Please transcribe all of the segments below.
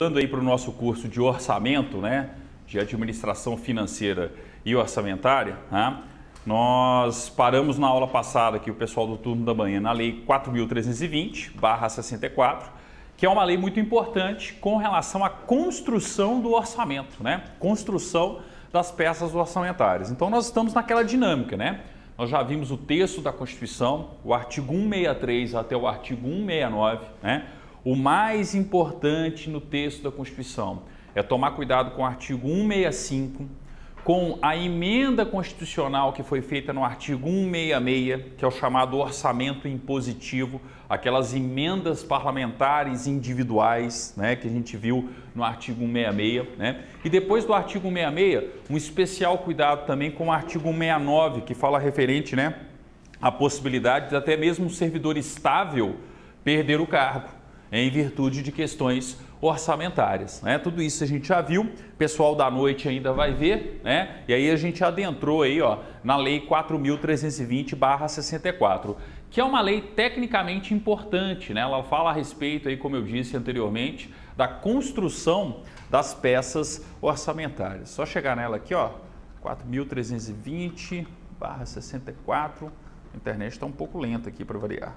Dando aí para o nosso curso de orçamento, né, de administração financeira e orçamentária, né, nós paramos na aula passada aqui, o pessoal do turno da manhã, na Lei 4.320/64, que é uma lei muito importante com relação à construção do orçamento, né, construção das peças orçamentárias. Então nós estamos naquela dinâmica, né? Nós já vimos o texto da Constituição, o artigo 163 até o artigo 169, né? O mais importante no texto da Constituição é tomar cuidado com o artigo 165, com a emenda constitucional que foi feita no artigo 166, que é o chamado orçamento impositivo, aquelas emendas parlamentares individuais, né, que a gente viu no artigo 166, né? E depois do artigo 166, um especial cuidado também com o artigo 169, que fala referente, né, à possibilidade de até mesmo um servidor estável perder o cargo em virtude de questões orçamentárias, né? Tudo isso a gente já viu, o pessoal da noite ainda vai ver, né? E aí a gente adentrou aí, ó, na Lei 4.320/64, que é uma lei tecnicamente importante, né? Ela fala a respeito aí, como eu disse anteriormente, da construção das peças orçamentárias. Só chegar nela aqui, ó, 4.320/64. A internet está um pouco lenta aqui para variar.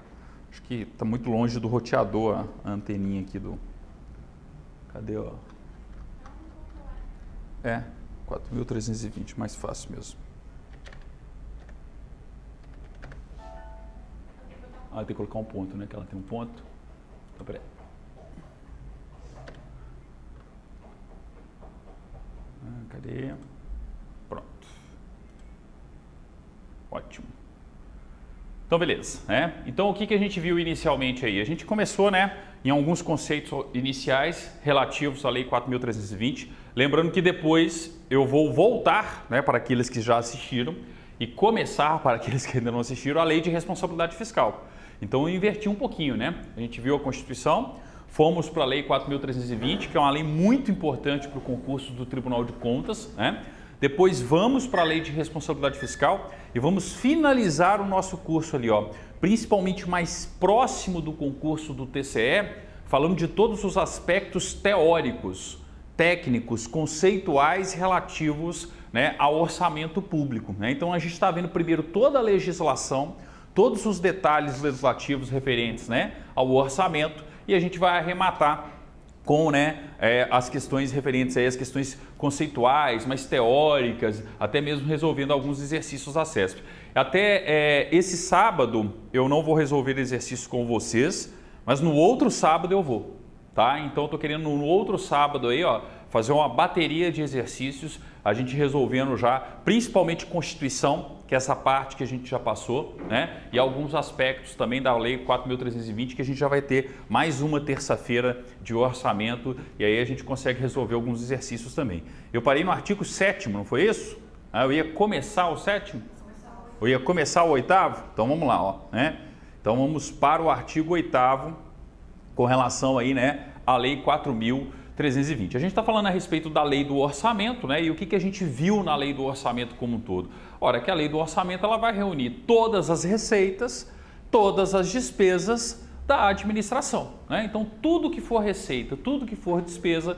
Acho que está muito longe do roteador a anteninha aqui do... Cadê, ó? É, 4.320, mais fácil mesmo. Ah, tem que colocar um ponto, né? Que ela tem um ponto. Então, peraí. Cadê? Pronto. Ótimo. Então, beleza, né? Então, o que a gente viu inicialmente aí? A gente começou, né, em alguns conceitos iniciais relativos à Lei 4.320. Lembrando que depois eu vou voltar, né, para aqueles que já assistiram e começar para aqueles que ainda não assistiram a Lei de Responsabilidade Fiscal. Então, eu inverti um pouquinho, né? A gente viu a Constituição, fomos para a Lei 4.320, que é uma lei muito importante para o concurso do Tribunal de Contas, né? Depois vamos para a Lei de Responsabilidade Fiscal e vamos finalizar o nosso curso ali, ó, principalmente mais próximo do concurso do TCE, falando de todos os aspectos teóricos, técnicos, conceituais relativos, né, ao orçamento público, né? Então a gente está vendo primeiro toda a legislação, todos os detalhes legislativos referentes, né, ao orçamento, e a gente vai arrematar com, né, as questões referentes aí, as questões conceituais, mais teóricas, até mesmo resolvendo alguns exercícios da CESP. Até esse sábado eu não vou resolver exercícios com vocês, mas no outro sábado eu vou, tá? Então eu tô querendo no outro sábado aí, ó, fazer uma bateria de exercícios, a gente resolvendo já, principalmente Constituição, que é essa parte que a gente já passou, né? E alguns aspectos também da Lei 4.320 que a gente já vai ter mais uma terça-feira de orçamento e aí a gente consegue resolver alguns exercícios também. Eu parei no artigo 7º, não foi isso? Eu ia começar o 7º? Eu ia começar o 8º? Então vamos lá, ó, né? Então vamos para o artigo 8º com relação aí, né, à Lei 4.320. A gente está falando a respeito da lei do orçamento, né? E o que a gente viu na lei do orçamento como um todo? Ora, que a lei do orçamento ela vai reunir todas as receitas, todas as despesas da administração, né? Então, tudo que for receita, tudo que for despesa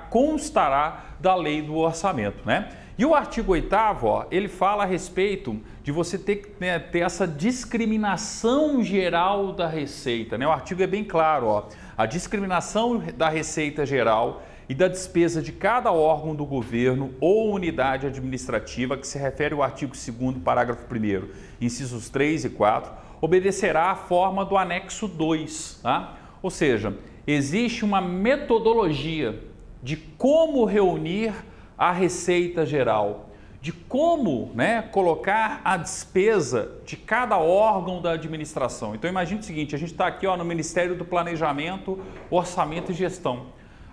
constará da lei do orçamento, né? E o artigo 8º, ó, ele fala a respeito de você ter essa discriminação geral da receita, né? O artigo é bem claro, ó, a discriminação da receita geral e da despesa de cada órgão do governo ou unidade administrativa, que se refere ao artigo 2º, parágrafo 1º, incisos 3 e 4, obedecerá à forma do anexo 2, tá? Ou seja, existe uma metodologia de como reunir a receita geral, de como, né, colocar a despesa de cada órgão da administração. Então imagine o seguinte, a gente está aqui, ó, no Ministério do Planejamento, Orçamento e Gestão.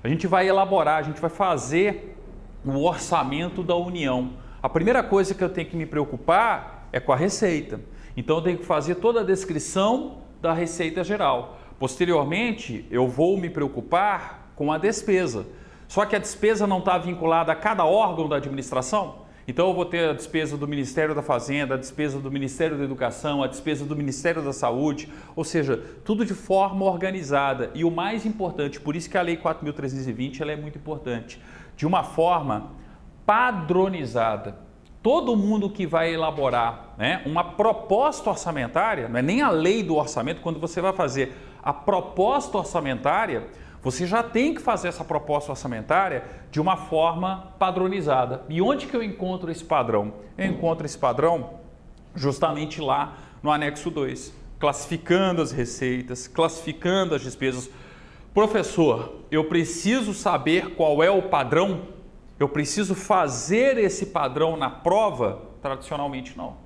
A gente vai elaborar, a gente vai fazer o orçamento da União. A primeira coisa que eu tenho que me preocupar é com a receita. Então eu tenho que fazer toda a descrição da receita geral. Posteriormente, eu vou me preocupar com a despesa. Só que a despesa não está vinculada a cada órgão da administração. Então eu vou ter a despesa do Ministério da Fazenda, a despesa do Ministério da Educação, a despesa do Ministério da Saúde, ou seja, tudo de forma organizada. E o mais importante, por isso que a Lei 4.320 ela é muito importante, de uma forma padronizada. Todo mundo que vai elaborar, né, uma proposta orçamentária, não é nem a lei do orçamento, quando você vai fazer a proposta orçamentária, você já tem que fazer essa proposta orçamentária de uma forma padronizada. E onde que eu encontro esse padrão? Eu encontro esse padrão justamente lá no anexo 2, classificando as receitas, classificando as despesas. Professor, eu preciso saber qual é o padrão? Eu preciso fazer esse padrão na prova? Tradicionalmente não.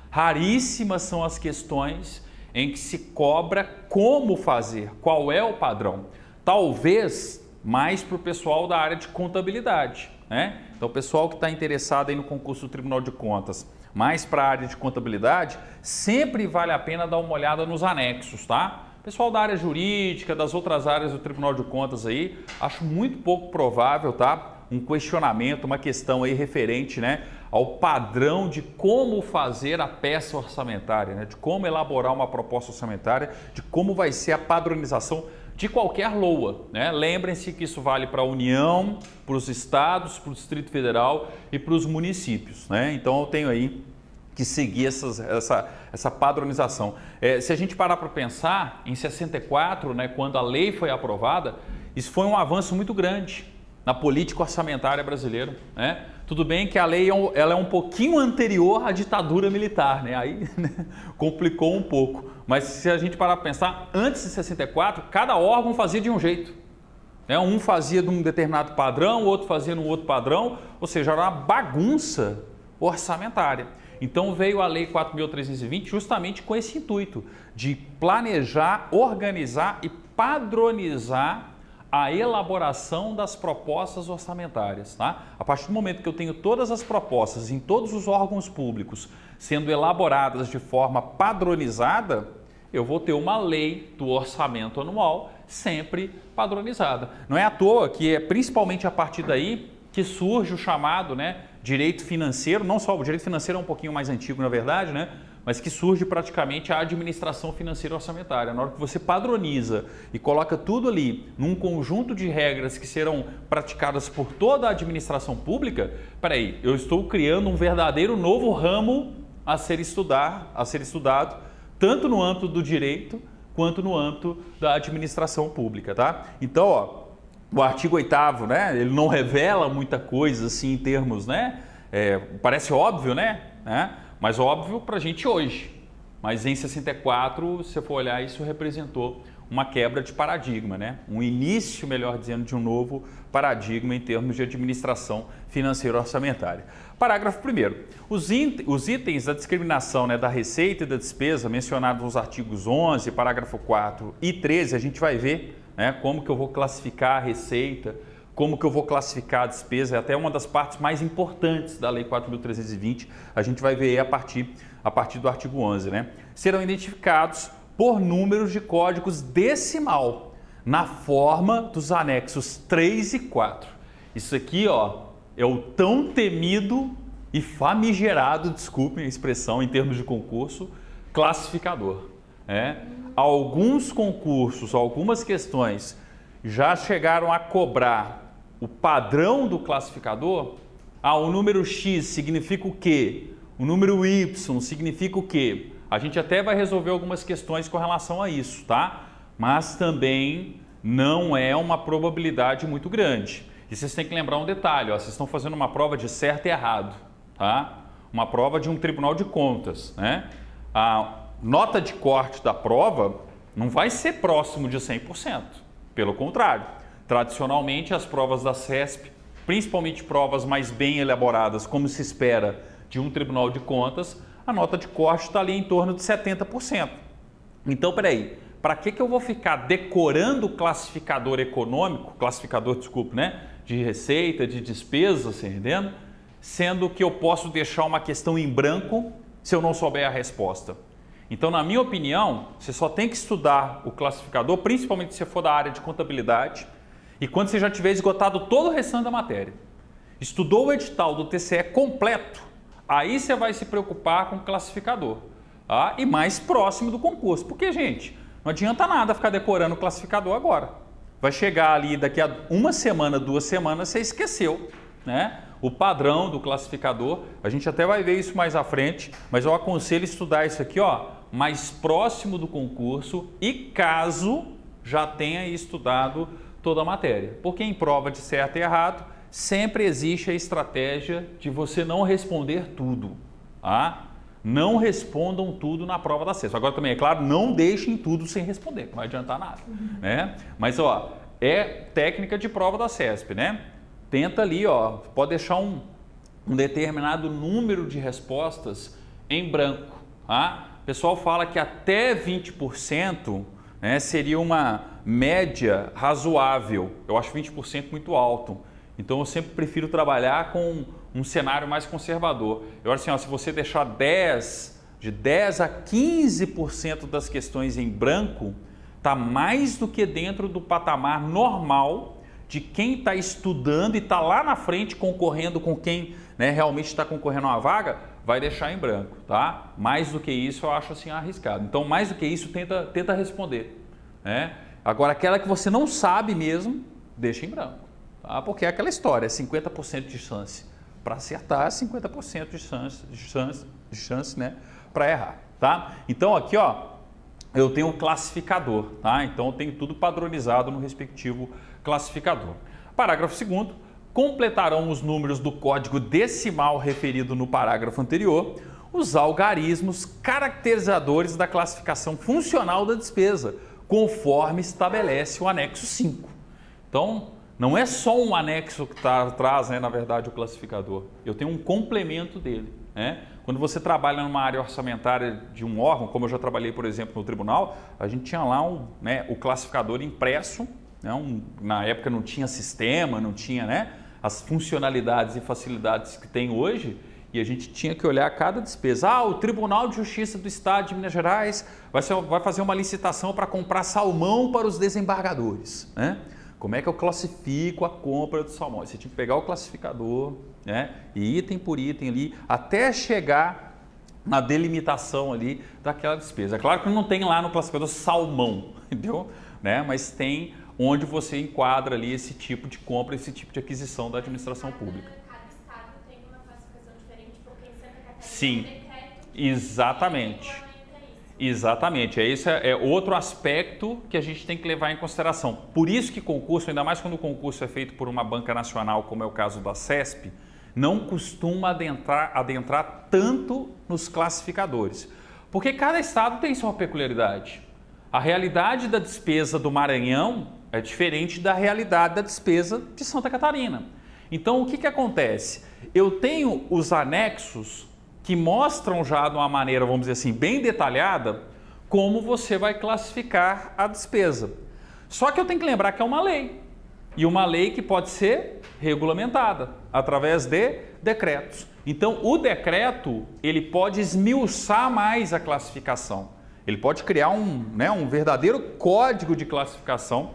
Raríssimas são as questões em que se cobra como fazer, qual é o padrão. Talvez mais para o pessoal da área de contabilidade, né? Então, o pessoal que está interessado aí no concurso do Tribunal de Contas, mais para a área de contabilidade, sempre vale a pena dar uma olhada nos anexos, tá? Pessoal da área jurídica, das outras áreas do Tribunal de Contas aí, acho muito pouco provável, tá? Um questionamento, uma questão aí referente, né, ao padrão de como fazer a peça orçamentária, né? De como elaborar uma proposta orçamentária, de como vai ser a padronização de qualquer LOA, né? Lembrem-se que isso vale para a União, para os estados, para o Distrito Federal e para os municípios, né? Então eu tenho aí que seguir essa padronização. Se a gente parar para pensar, em 64, né, quando a lei foi aprovada, isso foi um avanço muito grande na política orçamentária brasileira, né? Tudo bem que a lei ela é um pouquinho anterior à ditadura militar, né? Aí né, complicou um pouco. Mas se a gente parar para pensar, antes de 64, cada órgão fazia de um jeito. Né? Um fazia de um determinado padrão, o outro fazia num outro padrão, ou seja, era uma bagunça orçamentária. Então veio a Lei 4.320 justamente com esse intuito de planejar, organizar e padronizar a elaboração das propostas orçamentárias. Tá? A partir do momento que eu tenho todas as propostas em todos os órgãos públicos sendo elaboradas de forma padronizada, eu vou ter uma lei do orçamento anual sempre padronizada. Não é à toa que é principalmente a partir daí que surge o chamado, né, direito financeiro, não só o direito financeiro é um pouquinho mais antigo, na verdade, né, mas que surge praticamente a administração financeira orçamentária. Na hora que você padroniza e coloca tudo ali num conjunto de regras que serão praticadas por toda a administração pública, peraí, eu estou criando um verdadeiro novo ramo a ser estudado, tanto no âmbito do direito quanto no âmbito da administração pública, tá? Então, ó, o artigo 8º, né, ele não revela muita coisa assim em termos, né, parece óbvio, né, mas óbvio para a gente hoje. Mas em 64, se você for olhar, isso representou uma quebra de paradigma, né? Um início, melhor dizendo, de um novo paradigma em termos de administração financeira orçamentária. Parágrafo 1º. Os itens da discriminação, né, da receita e da despesa mencionados nos artigos 11, parágrafo 4 e 13, a gente vai ver, né, como que eu vou classificar a receita, como que eu vou classificar a despesa, é até uma das partes mais importantes da Lei 4.320, a gente vai ver a partir do artigo 11, né? Serão identificados por números de códigos decimal, na forma dos anexos 3 e 4. Isso aqui, ó, é o tão temido e famigerado, desculpem a expressão em termos de concurso, classificador. Alguns concursos, algumas questões já chegaram a cobrar o padrão do classificador. O número X significa o quê? O número Y significa o quê? A gente até vai resolver algumas questões com relação a isso, tá? Mas também não é uma probabilidade muito grande. E vocês têm que lembrar um detalhe, ó, vocês estão fazendo uma prova de certo e errado, tá? Uma prova de um Tribunal de Contas, né? A nota de corte da prova não vai ser próximo de 100%. Pelo contrário, tradicionalmente as provas da CESP, principalmente provas mais bem elaboradas, como se espera de um Tribunal de Contas, a nota de corte está ali em torno de 70%. Então, peraí, para que eu vou ficar decorando o classificador econômico, de receita, de despesa, você entendendo? Sendo que eu posso deixar uma questão em branco se eu não souber a resposta. Então, na minha opinião, você só tem que estudar o classificador, principalmente se você for da área de contabilidade, e quando você já tiver esgotado todo o restante da matéria. estudou o edital do TCE completo, aí você vai se preocupar com o classificador, tá? E mais próximo do concurso. Porque, gente, não adianta nada ficar decorando o classificador agora. Vai chegar ali daqui a uma semana, 2 semanas, você esqueceu, né? O padrão do classificador, a gente até vai ver isso mais à frente, mas eu aconselho estudar isso aqui, ó, mais próximo do concurso e caso já tenha estudado toda a matéria. Porque em prova de certo e errado, sempre existe a estratégia de você não responder tudo, tá? Não respondam tudo na prova da CESP. Agora também, é claro, não deixem tudo sem responder, não vai adiantar nada, né? Mas, ó, é técnica de prova da CESP, né? Tenta ali, ó, pode deixar um determinado número de respostas em branco, tá? O pessoal fala que até 20%, né, seria uma média razoável. Eu acho 20% muito alto. Então eu sempre prefiro trabalhar com um cenário mais conservador. Eu acho assim, ó, se você deixar de 10 a 15% das questões em branco, está mais do que dentro do patamar normal de quem está estudando e está lá na frente concorrendo com quem, né, realmente está concorrendo a uma vaga, vai deixar em branco, tá? Mais do que isso eu acho assim arriscado. Então mais do que isso tenta responder, né? Agora aquela que você não sabe mesmo, deixa em branco, tá? Porque é aquela história, 50% de chance para acertar, 50% de chance, né, para errar, tá? Então aqui, ó, eu tenho um classificador, tá? Então eu tenho tudo padronizado no respectivo classificador. Parágrafo 2º, completarão os números do código decimal referido no parágrafo anterior os algarismos caracterizadores da classificação funcional da despesa, conforme estabelece o anexo 5. Então, não é só um anexo que está atrás, né, na verdade, o classificador. Eu tenho um complemento dele, né? Quando você trabalha numa área orçamentária de um órgão, como eu já trabalhei, por exemplo, no tribunal, a gente tinha lá o classificador impresso, né? Na época não tinha sistema, não tinha, né, as funcionalidades e facilidades que tem hoje, e a gente tinha que olhar cada despesa. Ah, o Tribunal de Justiça do Estado de Minas Gerais vai fazer uma licitação para comprar salmão para os desembargadores, né? Como é que eu classifico a compra do salmão? Você tinha que pegar o classificador, né, e item por item ali, até chegar na delimitação ali daquela despesa. É claro que não tem lá no classificador salmão, entendeu? Né? Mas tem onde você enquadra ali esse tipo de compra, esse tipo de aquisição da administração pública. Cada estado tem uma classificação diferente, porque em Santa Catarina Sim, tem decreto. exatamente. Exatamente, esse é outro aspecto que a gente tem que levar em consideração. Por isso que concurso, ainda mais quando o concurso é feito por uma banca nacional, como é o caso da CESP, não costuma adentrar tanto nos classificadores. Porque cada estado tem sua peculiaridade. A realidade da despesa do Maranhão é diferente da realidade da despesa de Santa Catarina. Então, o que acontece? Eu tenho os anexos que mostram já de uma maneira, vamos dizer assim, bem detalhada, como você vai classificar a despesa. Só que eu tenho que lembrar que é uma lei, e uma lei que pode ser regulamentada através de decretos. Então, o decreto, ele pode esmiuçar mais a classificação. Ele pode criar um verdadeiro código de classificação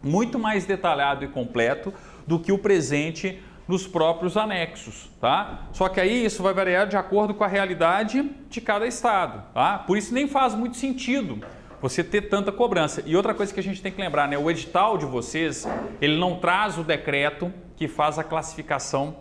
muito mais detalhado e completo do que o presente nos próprios anexos, tá? Só que aí isso vai variar de acordo com a realidade de cada estado, tá? Por isso nem faz muito sentido você ter tanta cobrança. E outra coisa que a gente tem que lembrar, né? O edital de vocês, ele não traz o decreto que faz a classificação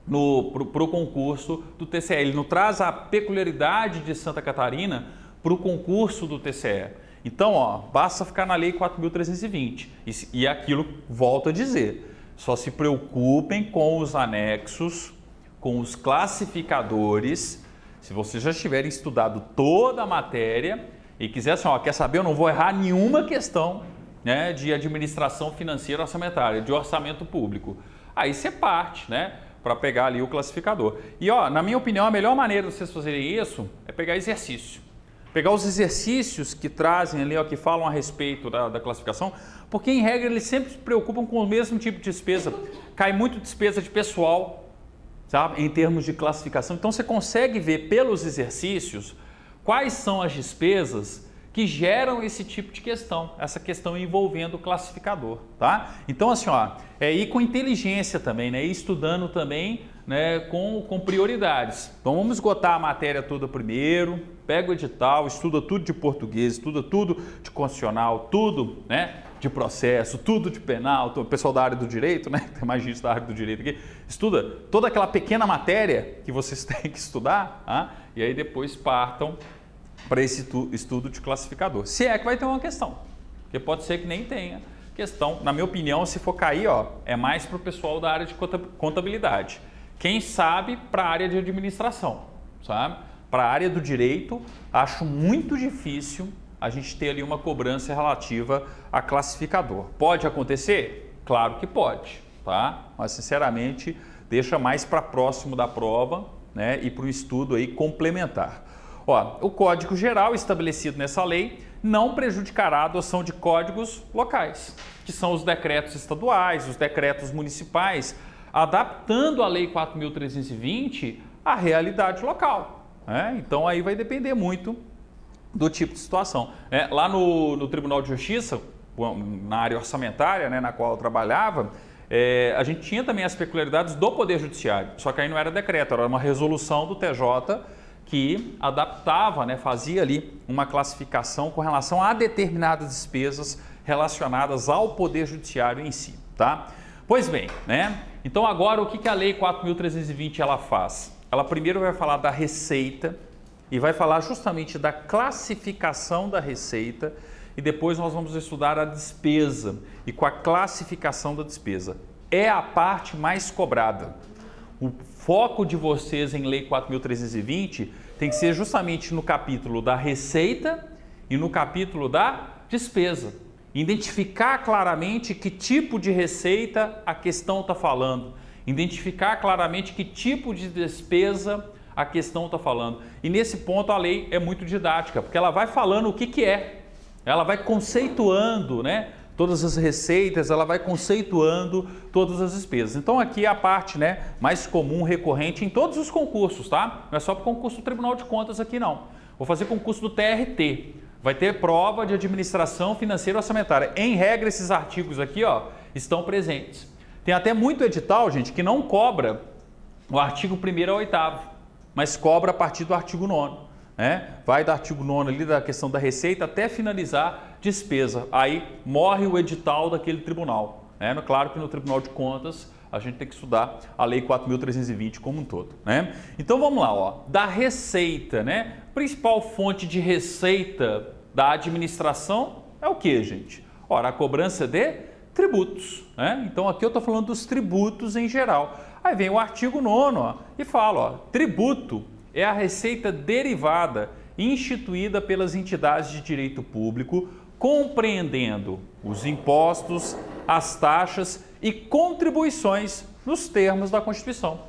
para o concurso do TCE. Ele não traz a peculiaridade de Santa Catarina para o concurso do TCE. Então, ó, basta ficar na Lei 4.320. E aquilo, volto a dizer, só se preocupem com os anexos, com os classificadores. Se vocês já tiverem estudado toda a matéria e quiser assim, ó, quer saber, eu não vou errar nenhuma questão, né, de administração financeira orçamentária, de orçamento público. Aí você parte, né, para pegar ali o classificador. E ó, na minha opinião, a melhor maneira de vocês fazerem isso é pegar exercício. Pegar os exercícios que trazem ali, ó, que falam a respeito da classificação, porque em regra eles sempre se preocupam com o mesmo tipo de despesa. Cai muito despesa de pessoal, sabe, em termos de classificação. Então você consegue ver pelos exercícios quais são as despesas que geram esse tipo de questão, essa questão envolvendo o classificador, tá? Então, assim, ó, ir com inteligência também, né? Ir estudando também, né, com prioridades. Então, vamos esgotar a matéria toda primeiro, pega o edital, estuda tudo de português, estuda tudo de constitucional, tudo, né, de processo, tudo de penal, o pessoal da área do direito, né? Tem mais gente da área do direito aqui, estuda toda aquela pequena matéria que vocês têm que estudar, tá? E aí depois partam para esse estudo de classificador. Se é que vai ter uma questão, porque pode ser que nem tenha questão. Na minha opinião, se for cair, ó, é mais para o pessoal da área de contabilidade. Quem sabe para a área de administração, sabe? Para a área do direito, acho muito difícil a gente ter ali uma cobrança relativa a classificador. Pode acontecer? Claro que pode, tá? Mas sinceramente, deixa mais para próximo da prova, né? E para o estudo aí complementar. Ó, o Código Geral estabelecido nessa lei não prejudicará a adoção de códigos locais, que são os decretos estaduais, os decretos municipais, adaptando a Lei 4.320 à realidade local, né? Então aí vai depender muito do tipo de situação. Lá no Tribunal de Justiça, na área orçamentária, né, na qual eu trabalhava, a gente tinha também as peculiaridades do Poder Judiciário, só que aí não era decreto, era uma resolução do TJ que adaptava, né, fazia ali uma classificação com relação a determinadas despesas relacionadas ao Poder Judiciário em si, tá? Pois bem, né? Então agora o que a Lei 4.320 ela faz? Ela primeiro vai falar da receita e vai falar justamente da classificação da receita e depois nós vamos estudar a despesa e com a classificação da despesa. É a parte mais cobrada. O foco de vocês em Lei 4.320 tem que ser justamente no capítulo da receita e no capítulo da despesa. Identificar claramente que tipo de receita a questão está falando. Identificar claramente que tipo de despesa a questão está falando. E nesse ponto a lei é muito didática, porque ela vai falando o que é. Ela vai conceituando, né, todas as receitas, ela vai conceituando todas as despesas. Então aqui é a parte, né, mais comum, recorrente em todos os concursos, tá? Não é só para o concurso do Tribunal de Contas aqui não. Vou fazer concurso do TRT. Vai ter prova de administração financeira orçamentária. Em regra, esses artigos aqui, ó, estão presentes. Tem até muito edital, gente, que não cobra o artigo 1º ao 8º, mas cobra a partir do artigo 9º. Né? Vai do artigo 9º ali da questão da receita até finalizar despesa. Aí morre o edital daquele tribunal. Né? Claro que no Tribunal de Contas a gente tem que estudar a Lei 4.320 como um todo. Né? Então vamos lá, ó. Da receita, né? Principal fonte de receita da administração é o que, gente? Ora, a cobrança de tributos. Né? Então aqui eu estou falando dos tributos em geral. Aí vem o artigo 9º, ó, e fala, ó, tributo é a receita derivada instituída pelas entidades de direito público, compreendendo os impostos, as taxas e contribuições nos termos da Constituição.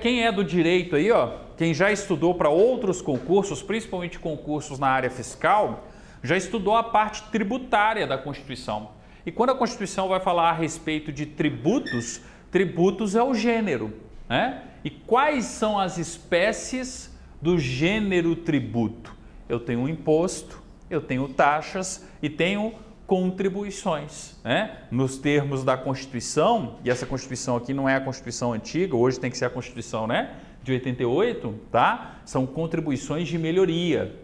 Quem é do direito aí, ó, quem já estudou para outros concursos, principalmente concursos na área fiscal, já estudou a parte tributária da Constituição. E quando a Constituição vai falar a respeito de tributos, tributos é o gênero, né? E quais são as espécies do gênero tributo? Eu tenho um imposto, eu tenho taxas e tenho contribuições, né? Nos termos da Constituição, e essa Constituição aqui não é a Constituição antiga, hoje tem que ser a Constituição, né, de 88, tá? São contribuições de melhoria.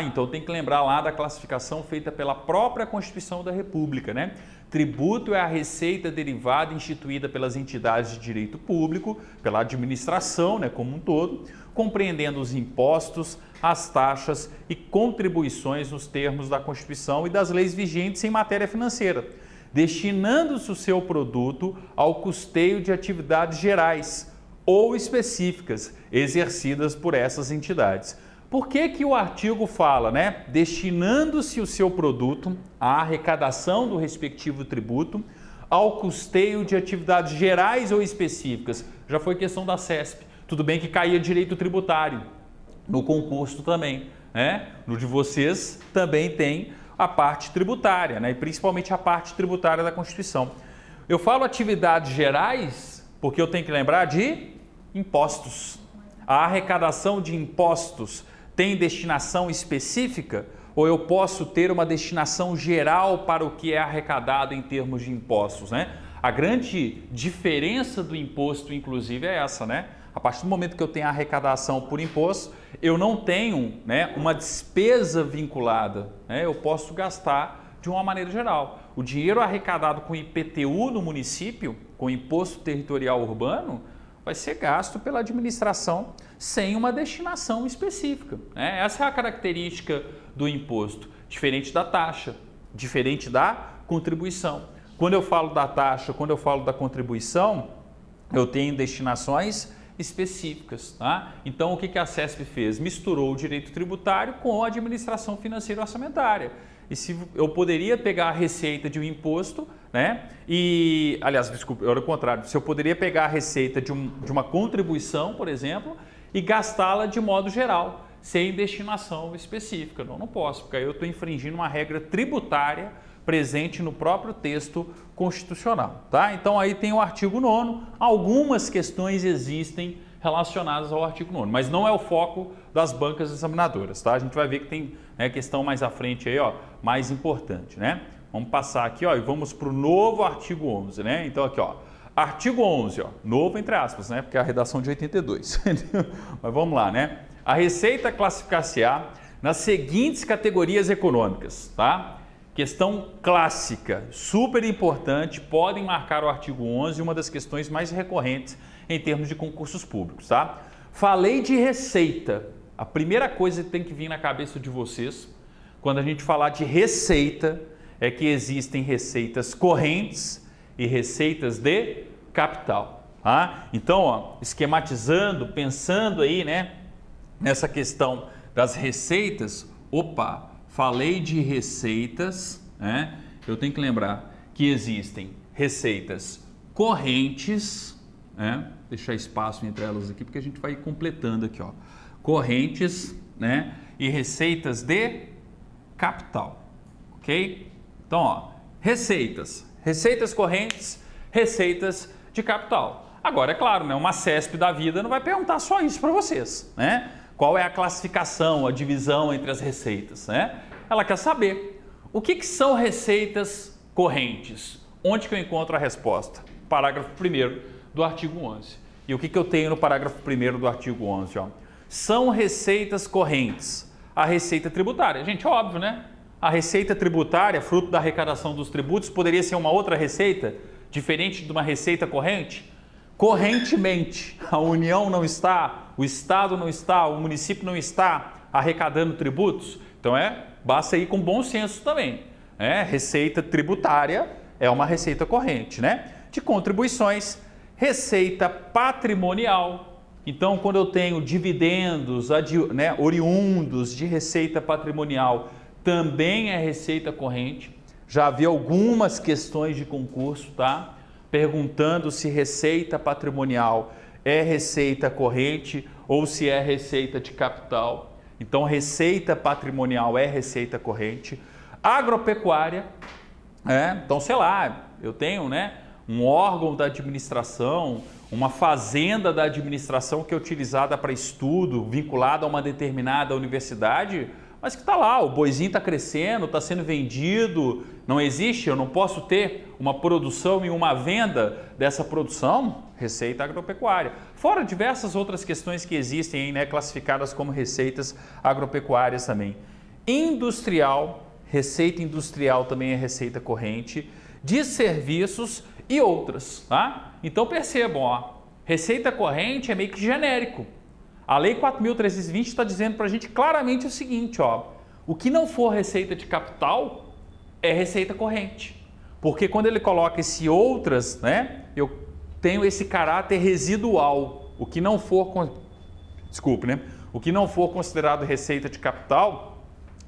Então tem que lembrar lá da classificação feita pela própria Constituição da República, né? Tributo é a receita derivada instituída pelas entidades de direito público, pela administração, né, como um todo, compreendendo os impostos, as taxas e contribuições nos termos da Constituição e das leis vigentes em matéria financeira, destinando-se o seu produto ao custeio de atividades gerais ou específicas exercidas por essas entidades. Por que o artigo fala, né? Destinando-se o seu produto à arrecadação do respectivo tributo, ao custeio de atividades gerais ou específicas. Já foi questão da CESP. Tudo bem que caía direito tributário no concurso também, né? No de vocês também tem a parte tributária, né? E principalmente a parte tributária da Constituição. Eu falo atividades gerais porque eu tenho que lembrar de impostos. A arrecadação de impostos tem destinação específica ou eu posso ter uma destinação geral para o que é arrecadado em termos de impostos, né? A grande diferença do imposto, inclusive, é essa, né? A partir do momento que eu tenho a arrecadação por imposto, eu não tenho, né, uma despesa vinculada, né? Eu posso gastar de uma maneira geral. O dinheiro arrecadado com IPTU no município, com Imposto Territorial Urbano, vai ser gasto pela administração sem uma destinação específica, né? Essa é a característica do imposto, diferente da taxa, diferente da contribuição. Quando eu falo da taxa, quando eu falo da contribuição, eu tenho destinações específicas, tá? Então, o que a CESP fez? Misturou o direito tributário com a administração financeira orçamentária. E se eu poderia pegar a receita de um imposto, né? E, aliás, desculpa, era o contrário. Se eu poderia pegar a receita de uma contribuição, por exemplo, e gastá-la de modo geral, sem destinação específica. Não posso, porque aí eu estou infringindo uma regra tributária presente no próprio texto constitucional, tá? Então aí tem o artigo 9º, algumas questões existem relacionadas ao artigo 9º, mas não é o foco das bancas examinadoras, tá? A gente vai ver que tem, né, questão mais à frente aí, ó, mais importante, né? Vamos passar aqui, ó, e vamos para o novo artigo 11, né? Então aqui, ó, artigo 11, ó, novo entre aspas, né? Porque é a redação de 82, mas vamos lá, né? A Receita classificar-se-á nas seguintes categorias econômicas, tá? Questão clássica, super importante, podem marcar o artigo 11, uma das questões mais recorrentes em termos de concursos públicos, tá? Falei de receita. A primeira coisa que tem que vir na cabeça de vocês, quando a gente falar de receita, é que existem receitas correntes e receitas de capital, tá? Então, ó, esquematizando, pensando aí, né, nessa questão das receitas, opa, falei de receitas, né? Eu tenho que lembrar que existem receitas correntes, né? Deixar espaço entre elas aqui, porque a gente vai completando aqui, ó. Correntes, né? E receitas de capital, ok? Então, ó, receitas correntes, receitas de capital. Agora, é claro, né? Uma CESP da vida não vai perguntar só isso para vocês, né? Qual é a classificação, a divisão entre as receitas, né? Ela quer saber o que são receitas correntes. Onde que eu encontro a resposta? Parágrafo 1º do artigo 11. E o que eu tenho no parágrafo 1º do artigo 11? Ó? São receitas correntes. A receita tributária. Gente, óbvio, né? A receita tributária, fruto da arrecadação dos tributos, poderia ser uma outra receita, diferente de uma receita corrente? Correntemente, a União não está, o Estado não está, o município não está arrecadando tributos. Então, basta ir com bom senso também. Receita tributária é uma receita corrente, né? De contribuições, receita patrimonial. Então, quando eu tenho dividendos, né, oriundos de receita patrimonial, também é receita corrente. Já vi algumas questões de concurso, tá? Perguntando se receita patrimonial é receita corrente ou se é receita de capital. Então, receita patrimonial é receita corrente. Agropecuária, então, sei lá, eu tenho, né, um órgão da administração, uma fazenda da administração que é utilizada para estudo, vinculada a uma determinada universidade, mas que está lá, o boizinho está crescendo, está sendo vendido, não existe, eu não posso ter uma produção e uma venda dessa produção, receita agropecuária. Fora diversas outras questões que existem, né, classificadas como receitas agropecuárias também. Industrial, receita industrial também é receita corrente, de serviços e outras, tá? Então percebam, ó, receita corrente é meio que genérico. A Lei 4.320 está dizendo para a gente claramente o seguinte, ó, o que não for receita de capital é receita corrente. Porque quando ele coloca esse outras, né, eu tenho esse caráter residual. O que não for, o que não for considerado receita de capital,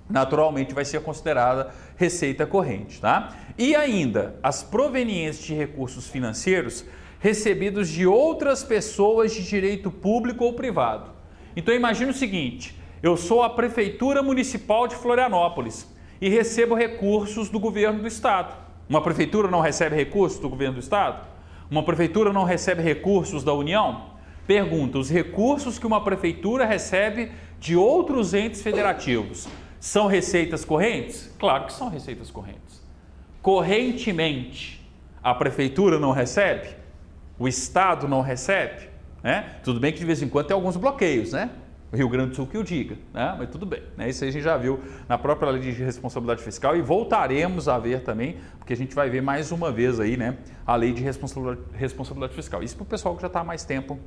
naturalmente vai ser considerada receita corrente, tá? E ainda, as provenientes de recursos financeiros recebidos de outras pessoas de direito público ou privado. Então imagine o seguinte, eu sou a Prefeitura Municipal de Florianópolis e recebo recursos do governo do estado. Uma prefeitura não recebe recursos do governo do estado? Uma prefeitura não recebe recursos da União? Pergunta, os recursos que uma prefeitura recebe de outros entes federativos São receitas correntes? Claro que são receitas correntes. Correntemente, a prefeitura não recebe? O Estado não recebe? Né? Tudo bem que de vez em quando tem alguns bloqueios, né? O Rio Grande do Sul que o diga, né? Mas tudo bem, né? Isso aí a gente já viu na própria lei de responsabilidade fiscal e voltaremos a ver também, porque a gente vai ver mais uma vez aí, né, a lei de responsabilidade fiscal. Isso para o pessoal que já está há mais tempo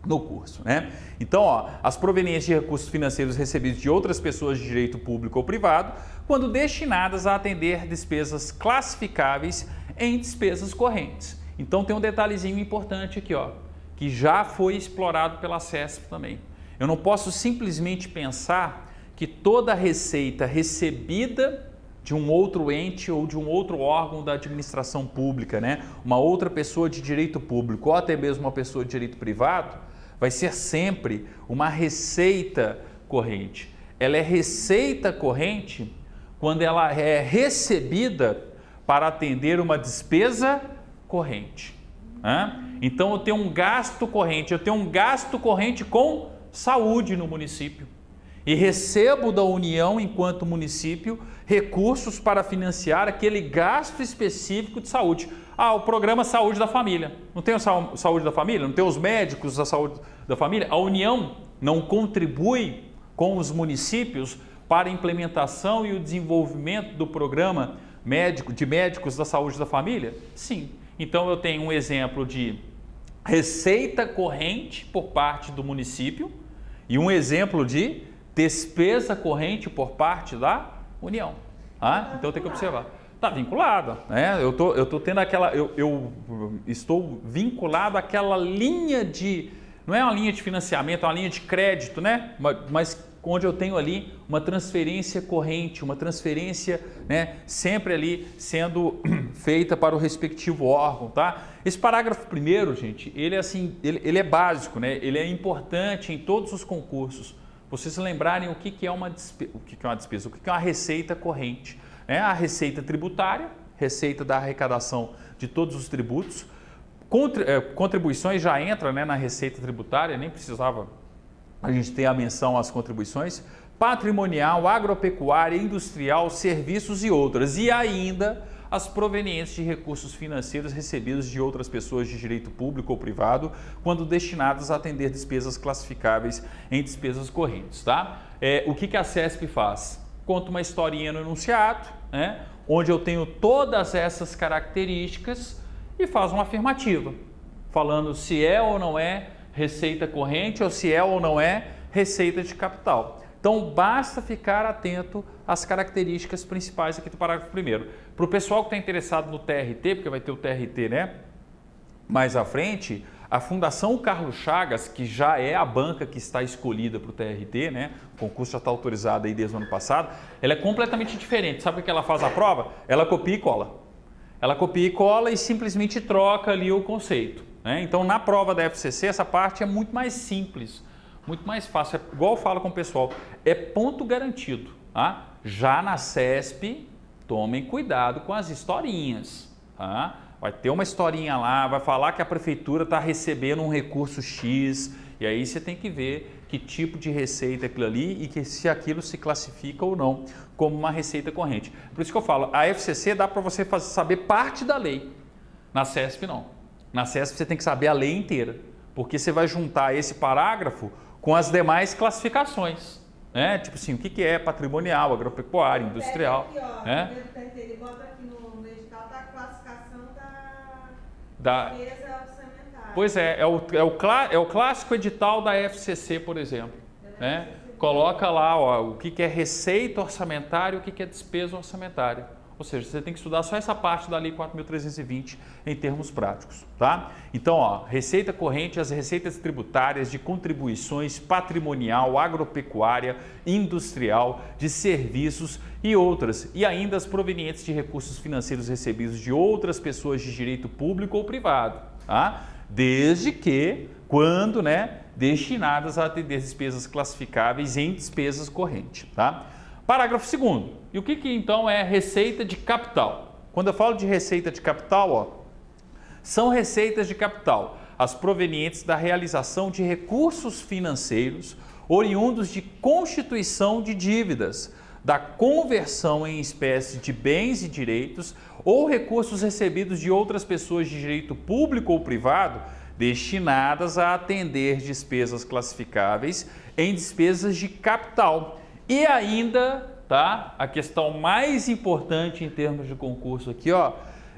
no curso, né? Então, ó, as proveniências de recursos financeiros recebidos de outras pessoas de direito público ou privado, quando destinadas a atender despesas classificáveis em despesas correntes. Então, tem um detalhezinho importante aqui, ó, que já foi explorado pela CESP também. Eu não posso simplesmente pensar que toda receita recebida de um outro ente ou de um outro órgão da administração pública, né, uma outra pessoa de direito público ou até mesmo uma pessoa de direito privado, vai ser sempre uma receita corrente. Ela é receita corrente quando ela é recebida para atender uma despesa corrente. Né? Então eu tenho um gasto corrente com saúde no município e recebo da União, enquanto município, recursos para financiar aquele gasto específico de saúde. Ah, o programa Saúde da Família. Não tem o Saúde da Família? Não tem os médicos da Saúde da Família? A União não contribui com os municípios para a implementação e o desenvolvimento do programa de médicos da Saúde da Família? Sim. Então eu tenho um exemplo de receita corrente por parte do município e um exemplo de despesa corrente por parte da União. Ah, então tem que observar. Está vinculado, né? Eu tô tendo aquela, eu estou vinculado àquela linha de, não é uma linha de financiamento, é uma linha de crédito, né? Mas onde eu tenho ali uma transferência corrente, uma transferência, né, sempre ali sendo feita para o respectivo órgão, tá? Esse parágrafo primeiro, gente, ele é assim, ele é básico, né? Ele é importante em todos os concursos. Vocês lembrarem o que é uma despesa, o que é uma receita corrente, né? A receita tributária, receita da arrecadação de todos os tributos, contribuições já entra, né, na receita tributária, nem precisava a gente ter a menção às contribuições, patrimonial, agropecuária, industrial, serviços e outras, e ainda as provenientes de recursos financeiros recebidos de outras pessoas de direito público ou privado, quando destinados a atender despesas classificáveis em despesas correntes, tá? O que a CESP faz? Conta uma historinha no enunciado, né, onde eu tenho todas essas características e faz uma afirmativa, falando se é ou não é receita corrente ou se é ou não é receita de capital. Então, basta ficar atento às características principais aqui do parágrafo primeiro. Para o pessoal que está interessado no TRT, porque vai ter o TRT, né, mais à frente, a Fundação Carlos Chagas, que já é a banca que está escolhida para o TRT, né, o concurso já está autorizado aí desde o ano passado, ela é completamente diferente. Sabe o que ela faz a prova? Ela copia e cola. Ela copia e cola e simplesmente troca ali o conceito. Então, na prova da FCC, essa parte é muito mais simples, muito mais fácil. É, igual eu falo com o pessoal, é ponto garantido. Tá? Já na CESP, tomem cuidado com as historinhas. Tá? Vai ter uma historinha lá, vai falar que a prefeitura está recebendo um recurso X, e aí você tem que ver que tipo de receita é aquilo ali e que se aquilo se classifica ou não como uma receita corrente. Por isso que eu falo, a FCC dá para você saber parte da lei, na CESP não. Na CESP você tem que saber a lei inteira, porque você vai juntar esse parágrafo com as demais classificações, né? Tipo assim, o que é patrimonial, agropecuário, industrial. Aqui, ó, né? Ele bota aqui no edital da classificação da despesa orçamentária. Pois é o clássico edital da FCC, por exemplo. Né? Coloca lá, ó, o que é receita orçamentária e o que é despesa orçamentária. Ou seja, você tem que estudar só essa parte da Lei 4.320 em termos práticos, tá? Então, ó, receita corrente, as receitas tributárias de contribuições patrimonial, agropecuária, industrial, de serviços e outras, e ainda as provenientes de recursos financeiros recebidos de outras pessoas de direito público ou privado, tá? Desde que, quando, né, destinadas a atender despesas classificáveis em despesas correntes, tá? Parágrafo 2º. E o que então é receita de capital? Quando eu falo de receita de capital, ó, são receitas de capital as provenientes da realização de recursos financeiros oriundos de constituição de dívidas da conversão em espécie de bens e direitos ou recursos recebidos de outras pessoas de direito público ou privado destinadas a atender despesas classificáveis em despesas de capital. E ainda, tá? A questão mais importante em termos de concurso aqui, ó,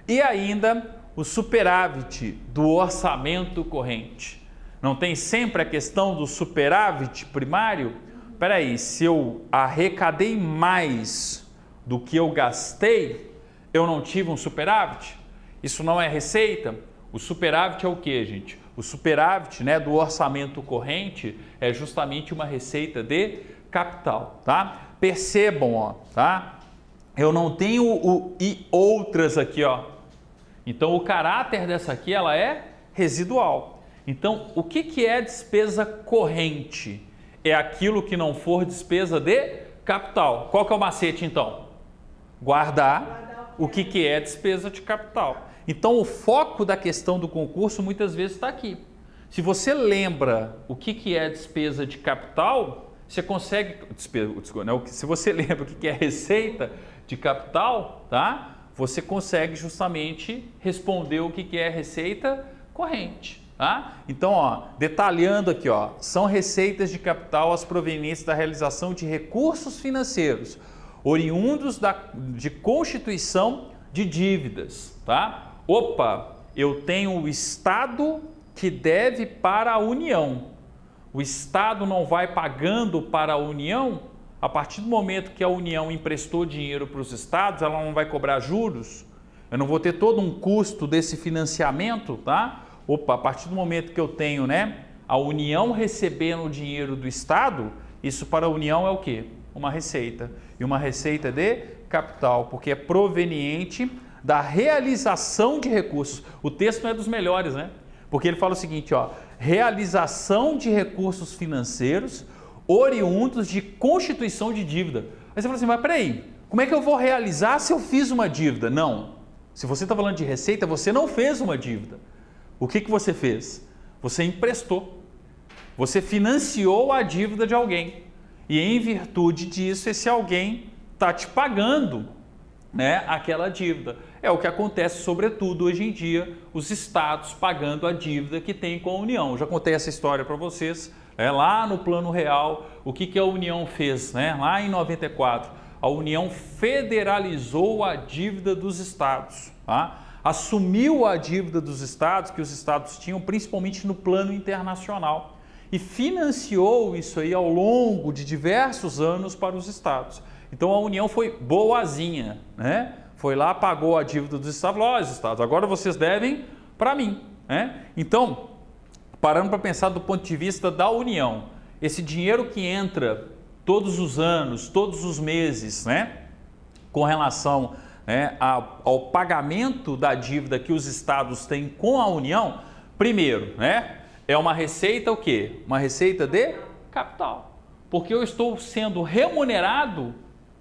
e ainda o superávit do orçamento corrente. Não tem sempre a questão do superávit primário? Espera aí, se eu arrecadei mais do que eu gastei, eu não tive um superávit? Isso não é receita? O superávit é o que, gente? O superávit, né, do orçamento corrente é justamente uma receita de capital, tá? Percebam, ó, tá? Eu não tenho o e outras aqui, ó. Então, o caráter dessa aqui, ela é residual. Então, o que é despesa corrente? É aquilo que não for despesa de capital. Qual que é o macete, então? Guardar o que é despesa de capital. Então, o foco da questão do concurso muitas vezes está aqui. Se você lembra o que é despesa de capital, você consegue... Se você lembra o que é receita de capital, tá? Você consegue justamente responder o que é receita corrente. Tá? Então, ó, detalhando aqui, ó, são receitas de capital as provenientes da realização de recursos financeiros oriundos de constituição de dívidas. Tá? Opa, eu tenho o Estado que deve para a União. O Estado não vai pagando para a União? A partir do momento que a União emprestou dinheiro para os estados, ela não vai cobrar juros? Eu não vou ter todo um custo desse financiamento, tá? Opa, a partir do momento que eu tenho, né, a União recebendo o dinheiro do Estado, isso para a União é o quê? Uma receita. E uma receita de capital, porque é proveniente da realização de recursos. O texto não é dos melhores, né? Porque ele fala o seguinte, ó, realização de recursos financeiros oriundos de constituição de dívida. Aí você fala assim, mas peraí, como é que eu vou realizar se eu fiz uma dívida? Não. Se você está falando de receita, você não fez uma dívida. O que você fez? Você emprestou. Você financiou a dívida de alguém. E em virtude disso, esse alguém está te pagando, né, aquela dívida. É o que acontece, sobretudo, hoje em dia, os estados pagando a dívida que tem com a União. Eu já contei essa história para vocês. Lá no Plano Real, o que a União fez? Né? Lá em 94, a União federalizou a dívida dos estados. Tá? Assumiu a dívida dos estados, que os estados tinham, principalmente no plano internacional, e financiou isso aí ao longo de diversos anos para os estados. Então a União foi boazinha, né? Foi lá, pagou a dívida dos estados, falou, ó, estados, agora vocês devem para mim. Né? Então, parando para pensar do ponto de vista da União, esse dinheiro que entra todos os anos, todos os meses, né, com relação, né, ao pagamento da dívida que os estados têm com a União, primeiro, né, é uma receita o quê? Uma receita de capital. Porque eu estou sendo remunerado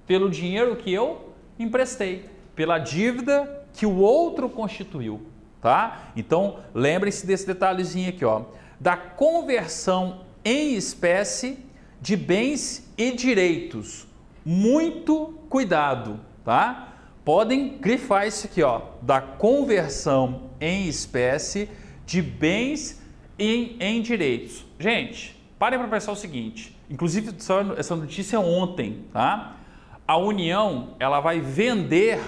pelo dinheiro que eu emprestei, pela dívida que o outro constituiu. Tá? Então, lembrem-se desse detalhezinho aqui, ó, da conversão em espécie de bens e direitos. Muito cuidado, tá? Podem grifar isso aqui, ó, da conversão em espécie de bens em direitos. Gente, parem para pensar o seguinte, inclusive essa notícia ontem, tá? A União, ela vai vender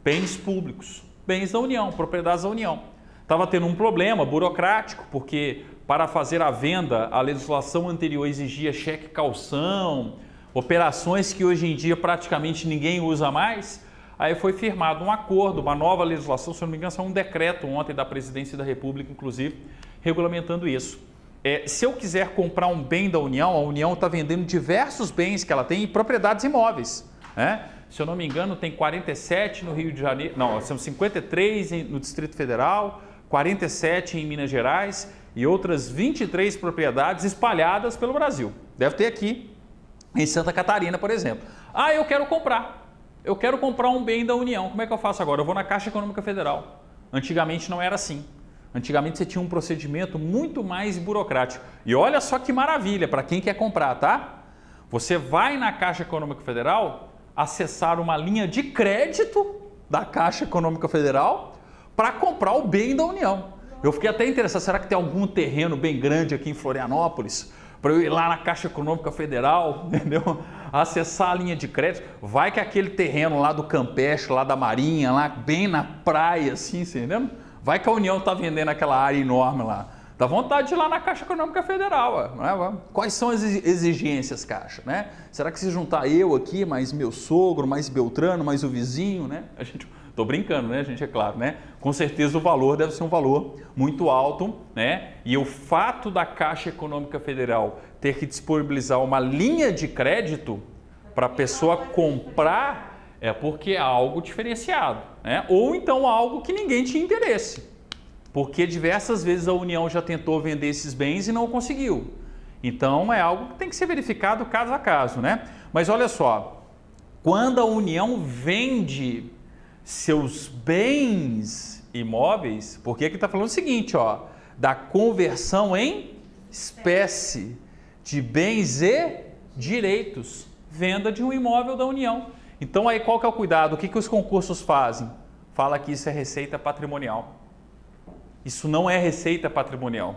bens públicos. Bens da União, propriedades da União. Estava tendo um problema burocrático, porque para fazer a venda, a legislação anterior exigia cheque-calção, operações que hoje em dia praticamente ninguém usa mais. Aí foi firmado um acordo, uma nova legislação, se eu não me engano, saiu um decreto ontem da Presidência da República, inclusive, regulamentando isso. Se eu quiser comprar um bem da União, a União está vendendo diversos bens que ela tem em propriedades imóveis, né? Se eu não me engano, tem 47 no Rio de Janeiro, não, são 53 no Distrito Federal, 47 em Minas Gerais e outras 23 propriedades espalhadas pelo Brasil. Deve ter aqui em Santa Catarina, por exemplo. Ah, eu quero comprar um bem da União. Como é que eu faço agora? Eu vou na Caixa Econômica Federal. Antigamente não era assim. Antigamente você tinha um procedimento muito mais burocrático. E olha só que maravilha para quem quer comprar, tá? Você vai na Caixa Econômica Federal, acessar uma linha de crédito da Caixa Econômica Federal para comprar o bem da União. Eu fiquei até interessado, será que tem algum terreno bem grande aqui em Florianópolis para eu ir lá na Caixa Econômica Federal, entendeu? Acessar a linha de crédito? Vai que aquele terreno lá do Campeche, lá da Marinha, lá bem na praia, assim, entendeu? Vai que a União está vendendo aquela área enorme lá. Dá vontade de ir lá na Caixa Econômica Federal, né? Quais são as exigências, Caixa, né? Será que se juntar eu aqui, mais meu sogro, mais Beltrano, mais o vizinho, né? Tô brincando, né, gente? É claro, né? Com certeza o valor deve ser um valor muito alto, né? E o fato da Caixa Econômica Federal ter que disponibilizar uma linha de crédito para a pessoa comprar é porque é algo diferenciado, né? Ou então algo que ninguém tinha interesse. Porque diversas vezes a União já tentou vender esses bens e não conseguiu. Então é algo que tem que ser verificado caso a caso, né? Mas olha só, quando a União vende seus bens imóveis, porque aqui está falando o seguinte, ó, da conversão em espécie de bens e direitos, venda de um imóvel da União. Então aí qual que é o cuidado? O que os concursos fazem? Fala que isso é receita patrimonial. Isso não é receita patrimonial,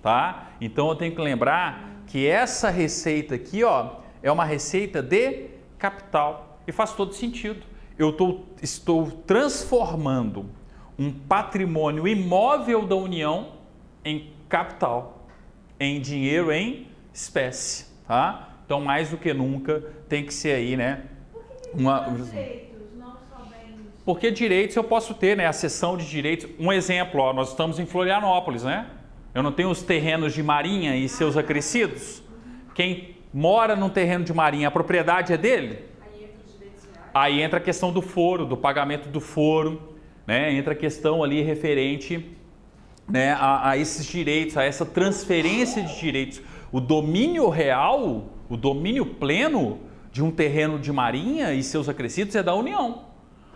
tá? Então eu tenho que lembrar que essa receita aqui, ó, é uma receita de capital e faz todo sentido. Eu estou transformando um patrimônio imóvel da União em capital, em dinheiro em espécie, tá? Então mais do que nunca tem que ser aí, né? Porque direitos eu posso ter, né? A cessão de direitos. Um exemplo, ó, nós estamos em Florianópolis, né? Eu não tenho os terrenos de Marinha e seus acrescidos. Quem mora num terreno de Marinha, a propriedade é dele? Aí entra a questão do foro, do pagamento do foro, né? Entra a questão ali referente, né, a esses direitos, a essa transferência de direitos. O domínio real, o domínio pleno de um terreno de Marinha e seus acrescidos é da União.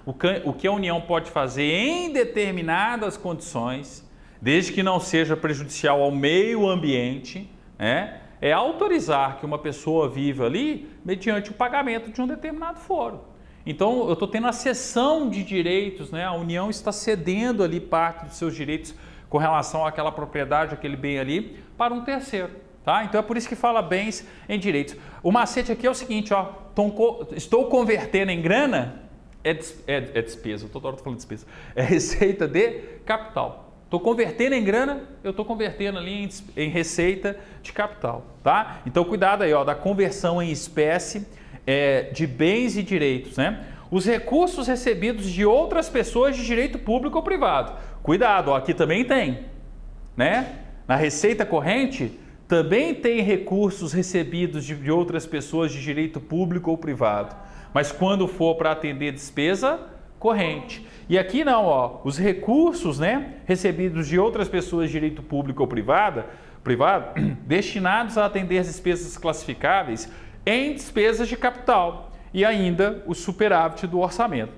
O que a União pode fazer em determinadas condições, desde que não seja prejudicial ao meio ambiente, né, é autorizar que uma pessoa viva ali mediante o pagamento de um determinado foro. Então, eu estou tendo a cessão de direitos, né? A União está cedendo ali parte dos seus direitos com relação àquela propriedade, aquele bem ali, para um terceiro, tá? Então, é por isso que fala bens em direitos. O macete aqui é o seguinte, ó, estou convertendo em grana, é despesa, toda hora estou falando despesa, é receita de capital. Estou convertendo em grana, eu estou convertendo ali em receita de capital, tá? Então, cuidado aí, ó, da conversão em espécie, de bens e direitos, né? Os recursos recebidos de outras pessoas de direito público ou privado. Cuidado, ó, aqui também tem, né? Na receita corrente também tem recursos recebidos de outras pessoas de direito público ou privado. Mas quando for para atender despesa corrente. E aqui não, ó, os recursos, né, recebidos de outras pessoas de direito público ou privado, destinados a atender despesas classificáveis em despesas de capital e ainda o superávit do orçamento.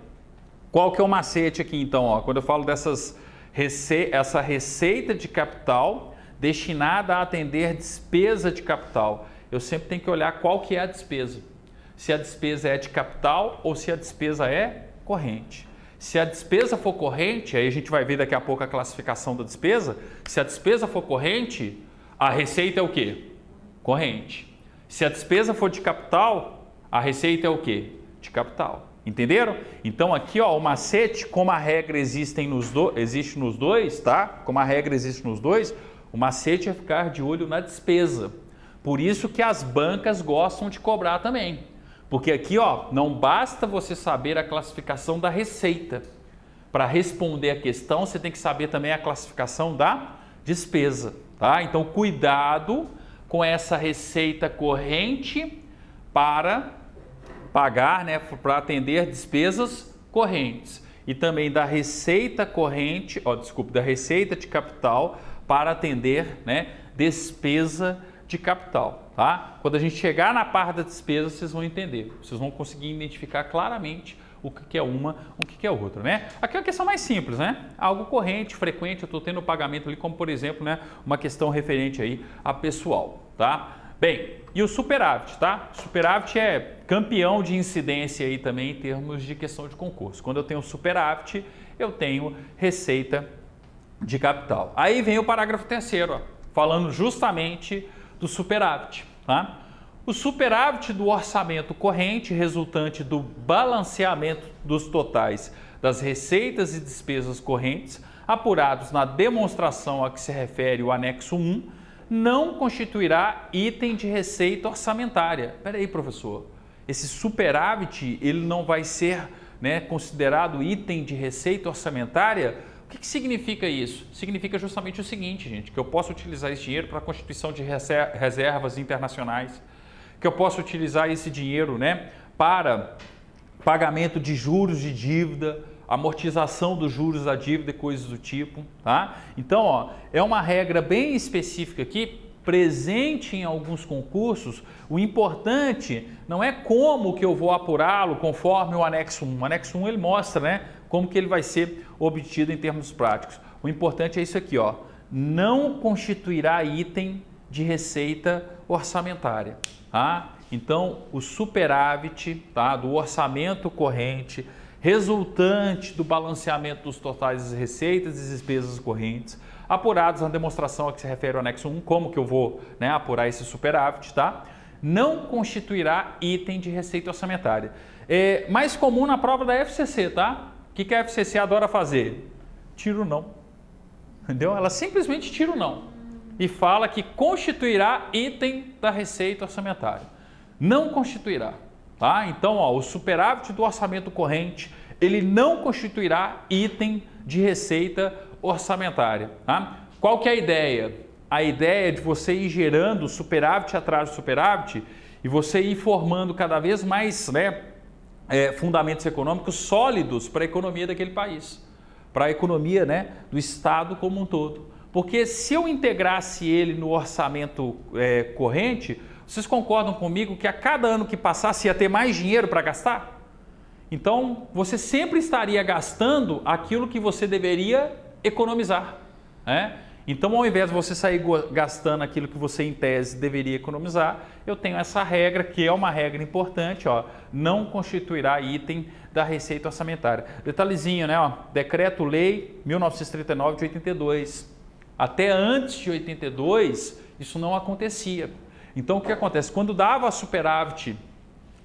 Qual que é o macete aqui então? Ó, quando eu falo essa receita de capital destinada a atender despesa de capital, eu sempre tenho que olhar qual que é a despesa. Se a despesa é de capital ou se a despesa é corrente. Se a despesa for corrente, aí a gente vai ver daqui a pouco a classificação da despesa, se a despesa for corrente, a receita é o quê? Corrente. Se a despesa for de capital, a receita é o quê? De capital. Entenderam? Então aqui, ó, o macete, como a regra existe nos dois, tá? Como a regra existe nos dois, o macete é ficar de olho na despesa. Por isso que as bancas gostam de cobrar também. Porque aqui, ó, não basta você saber a classificação da receita. Para responder a questão, você tem que saber também a classificação da despesa, tá? Então, cuidado com essa receita corrente para pagar, né, para atender despesas correntes. E também da receita corrente, da receita de capital para atender, né, despesa de capital, tá? Quando a gente chegar na parte da despesa, vocês vão entender, vocês vão conseguir identificar claramente o que é uma, o que é outra, né? Aqui é uma questão mais simples, né? Algo corrente, frequente, eu estou tendo pagamento ali, como por exemplo, né, uma questão referente aí a pessoal, tá? Bem, e o superávit, tá? Superávit é campeão de incidência aí também em termos de questão de concurso. Quando eu tenho superávit, eu tenho receita de capital. Aí vem o parágrafo 3º, ó, falando justamente do superávit, tá? O superávit do orçamento corrente resultante do balanceamento dos totais das receitas e despesas correntes apurados na demonstração a que se refere o anexo 1 não constituirá item de receita orçamentária. Espera aí, professor. Esse superávit ele não vai ser, né, considerado item de receita orçamentária? O que significa isso? Significa justamente o seguinte, gente, que eu posso utilizar esse dinheiro para a constituição de reservas internacionais, que eu posso utilizar esse dinheiro, né, para pagamento de juros de dívida, amortização dos juros da dívida e coisas do tipo, tá? Então, ó, é uma regra bem específica aqui, presente em alguns concursos. O importante não é como que eu vou apurá-lo conforme o anexo 1. O anexo 1 ele mostra, né, como que ele vai ser obtido em termos práticos. O importante é isso aqui, ó, não constituirá item de receita orçamentária, tá? Então, o superávit, tá, do orçamento corrente resultante do balanceamento dos totais das receitas e despesas correntes apurados na demonstração a que se refere o anexo 1, como que eu vou, né, apurar esse superávit, tá? Não constituirá item de receita orçamentária. É mais comum na prova da FCC, tá? O que a FCC adora fazer? Tira o não. Entendeu? Ela simplesmente tira o não e fala que constituirá item da receita orçamentária. Não constituirá, tá? Então, ó, o superávit do orçamento corrente, ele não constituirá item de receita orçamentária, tá? Qual que é a ideia? A ideia é de você ir gerando superávit atrás do superávit e você ir formando cada vez mais, né, fundamentos econômicos sólidos para a economia daquele país, para a economia, né, do Estado como um todo. Porque se eu integrasse ele no orçamento corrente, vocês concordam comigo que a cada ano que passasse ia ter mais dinheiro para gastar? Então, você sempre estaria gastando aquilo que você deveria economizar, né? Então, ao invés de você sair gastando aquilo que você, em tese, deveria economizar, eu tenho essa regra, que é uma regra importante, ó, não constituirá item da receita orçamentária. Detalhezinho, né? Ó, Decreto-Lei 1939 de 82. Até antes de 82, isso não acontecia. Então, o que acontece? Quando dava superávit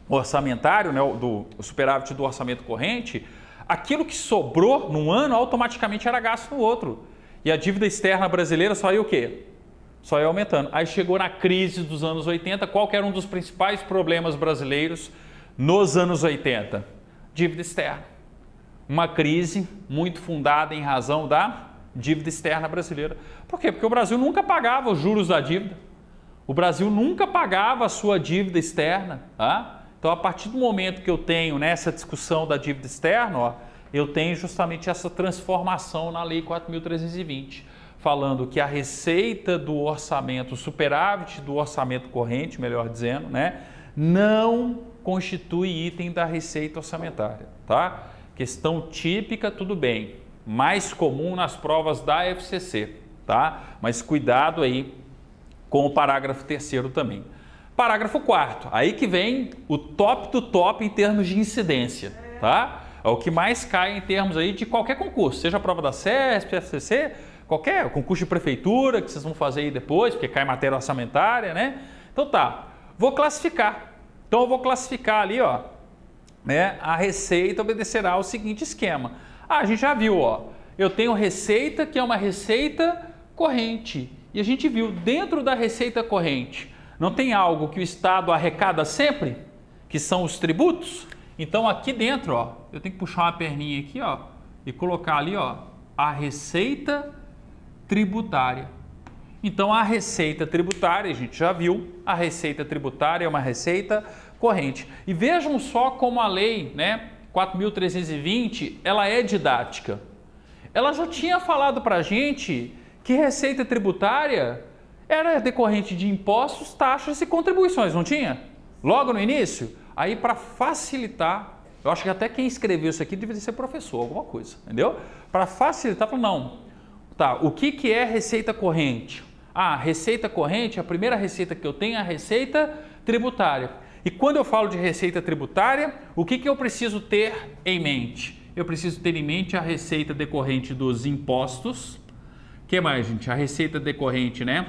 orçamentário, né, o superávit do orçamento corrente, aquilo que sobrou num ano automaticamente era gasto no outro. E a dívida externa brasileira só ia o quê? Só ia aumentando. Aí chegou na crise dos anos 80, qual que era um dos principais problemas brasileiros nos anos 80? Dívida externa. Uma crise muito fundada em razão da dívida externa brasileira. Por quê? Porque o Brasil nunca pagava os juros da dívida. O Brasil nunca pagava a sua dívida externa, tá? Então, a partir do momento que eu tenho nessa discussão da dívida externa, ó, eu tenho justamente essa transformação na Lei 4.320, falando que a receita do orçamento, o superávit do orçamento corrente, melhor dizendo, né, não constitui item da receita orçamentária, tá? Questão típica, tudo bem, mais comum nas provas da FCC, tá? Mas cuidado aí com o parágrafo 3º também. Parágrafo 4º, aí que vem o top do top em termos de incidência, tá? É o que mais cai em termos aí de qualquer concurso, seja a prova da CESP, FCC, qualquer concurso de prefeitura que vocês vão fazer aí depois, porque cai matéria orçamentária, né? Então tá, vou classificar. Então eu vou classificar ali, ó, né? A receita obedecerá ao seguinte esquema. Ah, a gente já viu, ó, eu tenho receita que é uma receita corrente. E a gente viu, dentro da receita corrente, não tem algo que o Estado arrecada sempre, que são os tributos? Então, aqui dentro, ó, eu tenho que puxar uma perninha aqui, ó, e colocar ali, ó, a receita tributária. Então, a receita tributária, a gente já viu, a receita tributária é uma receita corrente. E vejam só como a lei, né, 4.320, ela é didática. Ela já tinha falado para a gente que receita tributária era decorrente de impostos, taxas e contribuições, não tinha? Logo no início? Aí, para facilitar, eu acho que até quem escreveu isso aqui deveria ser professor, alguma coisa, entendeu? Para facilitar, falou, não, tá, o que é receita corrente? A receita corrente, a primeira receita que eu tenho é a receita tributária. E quando eu falo de receita tributária, o que eu preciso ter em mente? Eu preciso ter em mente a receita decorrente dos impostos. O que mais, gente? A receita decorrente, né,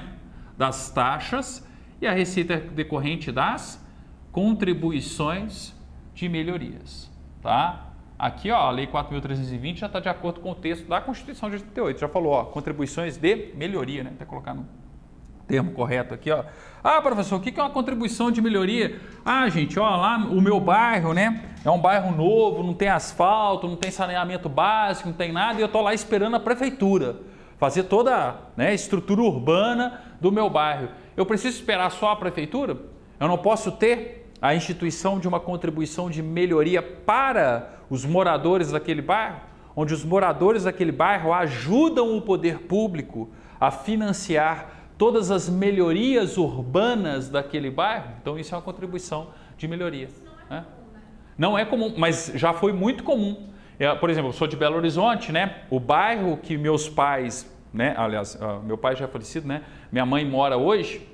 das taxas e a receita decorrente das contribuições de melhorias, tá? Aqui, ó, a Lei 4.320 já está de acordo com o texto da Constituição de 88. Já falou, ó, contribuições de melhoria, né? Até colocar no termo correto aqui, ó. Ah, professor, o que é uma contribuição de melhoria? Ah, gente, ó, lá o meu bairro, né? É um bairro novo, não tem asfalto, não tem saneamento básico, não tem nada, e eu tô lá esperando a prefeitura fazer toda, né, a estrutura urbana do meu bairro. Eu preciso esperar só a prefeitura? Eu não posso ter a instituição de uma contribuição de melhoria para os moradores daquele bairro, onde os moradores daquele bairro ajudam o poder público a financiar todas as melhorias urbanas daquele bairro? Então isso é uma contribuição de melhoria. Isso não é comum, né? Não é comum, mas já foi muito comum. Por exemplo, eu sou de Belo Horizonte, né? O bairro que meus pais, né? Aliás, meu pai já é falecido, né? Minha mãe mora hoje.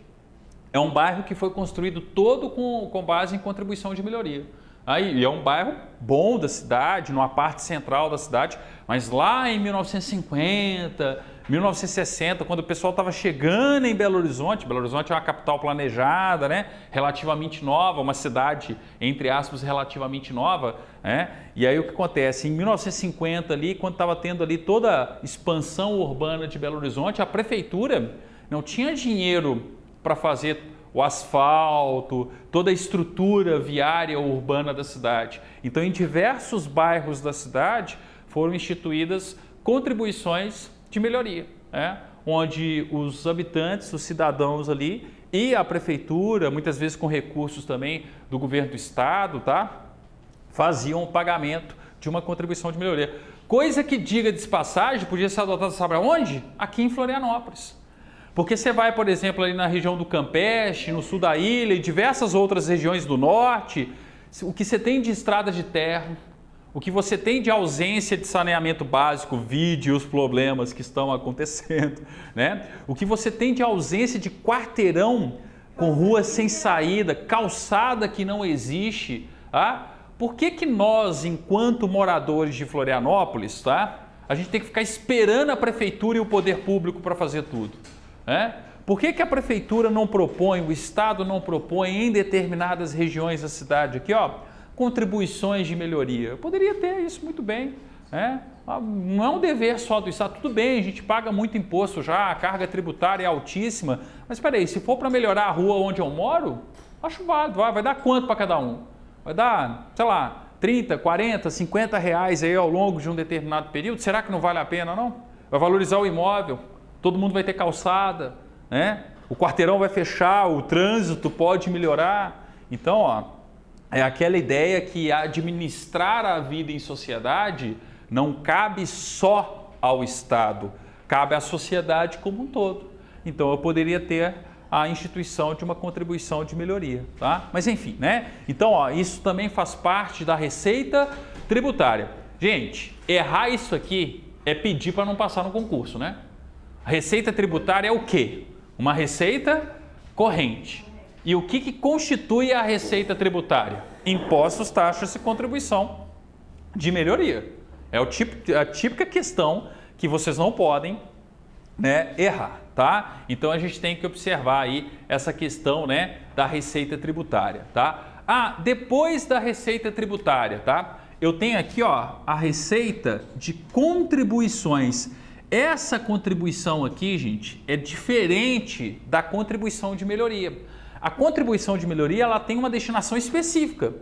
É um bairro que foi construído todo com base em contribuição de melhoria. Aí é um bairro bom da cidade, numa parte central da cidade, mas lá em 1950, 1960, quando o pessoal estava chegando em Belo Horizonte é uma capital planejada, né? Relativamente nova, uma cidade, entre aspas, relativamente nova, né? E aí o que acontece? Em 1950 ali, quando estava tendo ali toda a expansão urbana de Belo Horizonte, a prefeitura não tinha dinheiro para fazer o asfalto, toda a estrutura viária urbana da cidade. Então, em diversos bairros da cidade foram instituídas contribuições de melhoria, né? Onde os habitantes, os cidadãos ali e a prefeitura, muitas vezes com recursos também do governo do estado, tá? Faziam o pagamento de uma contribuição de melhoria. Coisa que, diga de passagem, podia ser adotada, sabe aonde? Aqui em Florianópolis. Porque você vai, por exemplo, ali na região do Campeche, no sul da ilha e diversas outras regiões do norte, o que você tem de estrada de terra, o que você tem de ausência de saneamento básico, vide os problemas que estão acontecendo, né? O que você tem de ausência de quarteirão com ruas sem saída, calçada que não existe, tá? Por que nós, enquanto moradores de Florianópolis, tá? A gente tem que ficar esperando a prefeitura e o poder público para fazer tudo? Por que a prefeitura não propõe, o estado não propõe em determinadas regiões da cidade aqui, ó, contribuições de melhoria? Eu poderia ter isso muito bem, né? Não é um dever só do estado, tudo bem, a gente paga muito imposto já, a carga tributária é altíssima, mas espera aí, se for para melhorar a rua onde eu moro, acho válido, vai dar quanto para cada um? Vai dar, sei lá, 30, 40, 50 reais aí ao longo de um determinado período? Será que não vale a pena, não? Vai valorizar o imóvel? Todo mundo vai ter calçada, né? O quarteirão vai fechar, o trânsito pode melhorar. Então, ó, é aquela ideia que administrar a vida em sociedade não cabe só ao Estado, cabe à sociedade como um todo. Então, eu poderia ter a instituição de uma contribuição de melhoria, tá? Mas enfim, né? Então, ó, isso também faz parte da receita tributária. Gente, errar isso aqui é pedir para não passar no concurso, né? A receita tributária é o quê? Uma receita corrente. E o que constitui a receita tributária? Impostos, taxas e contribuição de melhoria. É a típica questão que vocês não podem, né, errar, tá? Então a gente tem que observar aí essa questão, né, da receita tributária, tá? Depois da receita tributária, tá? Eu tenho aqui, ó, a receita de contribuições. Essa contribuição aqui, gente, é diferente da contribuição de melhoria. A contribuição de melhoria, ela tem uma destinação específica,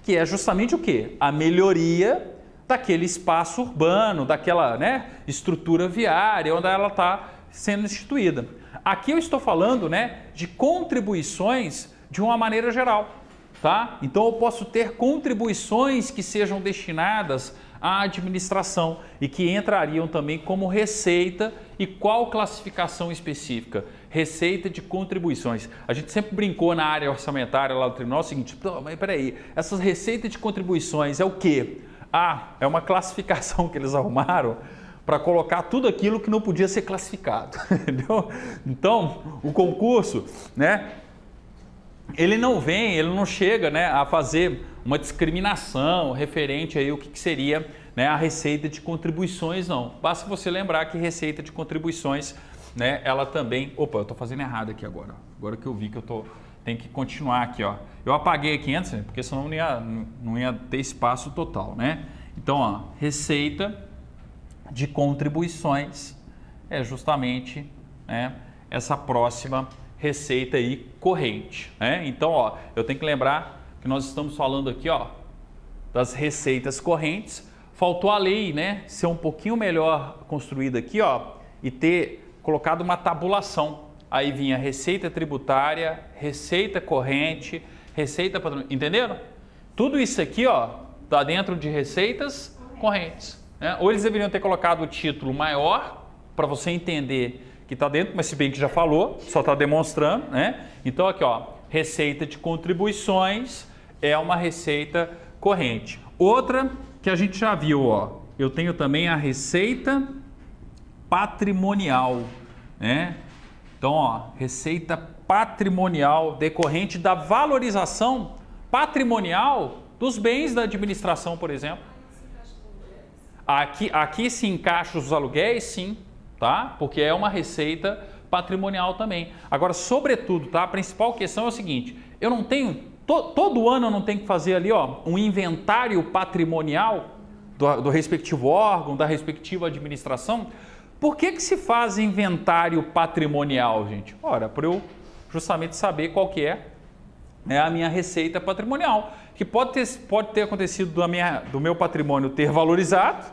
que é justamente o quê? A melhoria daquele espaço urbano, daquela, né, estrutura viária onde ela está sendo instituída. Aqui eu estou falando, né, de contribuições de uma maneira geral, tá? Então eu posso ter contribuições que sejam destinadas à administração e que entrariam também como receita. E qual classificação específica? Receita de contribuições. A gente sempre brincou na área orçamentária lá do tribunal o seguinte, mas peraí, essas receitas de contribuições é o quê? É uma classificação que eles arrumaram para colocar tudo aquilo que não podia ser classificado. Entendeu? Então, o concurso, né, ele não chega, né, a fazer uma discriminação referente aí o que seria, né, a receita de contribuições, não. Basta você lembrar que receita de contribuições, né, ela também... Opa, eu estou fazendo errado aqui agora. Agora que eu vi que tenho que continuar aqui, ó. Eu apaguei aqui antes, porque senão não ia ter espaço total, né? Então, ó, receita de contribuições é justamente, né, essa próxima receita aí corrente, né? Então, ó, eu tenho que lembrar que nós estamos falando aqui, ó, das receitas correntes. Faltou a lei, né, ser um pouquinho melhor construída aqui, ó, e ter colocado uma tabulação. Aí vinha receita tributária, receita corrente, receita patrimonial, entenderam? Tudo isso aqui, ó, tá dentro de receitas correntes, né? Ou eles deveriam ter colocado o título maior para você entender que está dentro, mas se bem que já falou, só está demonstrando, né? Então aqui, ó, receita de contribuições é uma receita corrente. Outra que a gente já viu, ó, eu tenho também a receita patrimonial, né? Então, ó, receita patrimonial decorrente da valorização patrimonial dos bens da administração, por exemplo. Aqui se encaixa os aluguéis, sim, tá? Porque é uma receita patrimonial também. Agora, sobretudo, tá? A principal questão é o seguinte: eu não tenho, todo ano eu não tenho que fazer ali, ó, um inventário patrimonial do respectivo órgão, da respectiva administração. Por que se faz inventário patrimonial, gente? Ora, para eu justamente saber qual que é, né, a minha receita patrimonial, que pode ter acontecido do meu patrimônio ter valorizado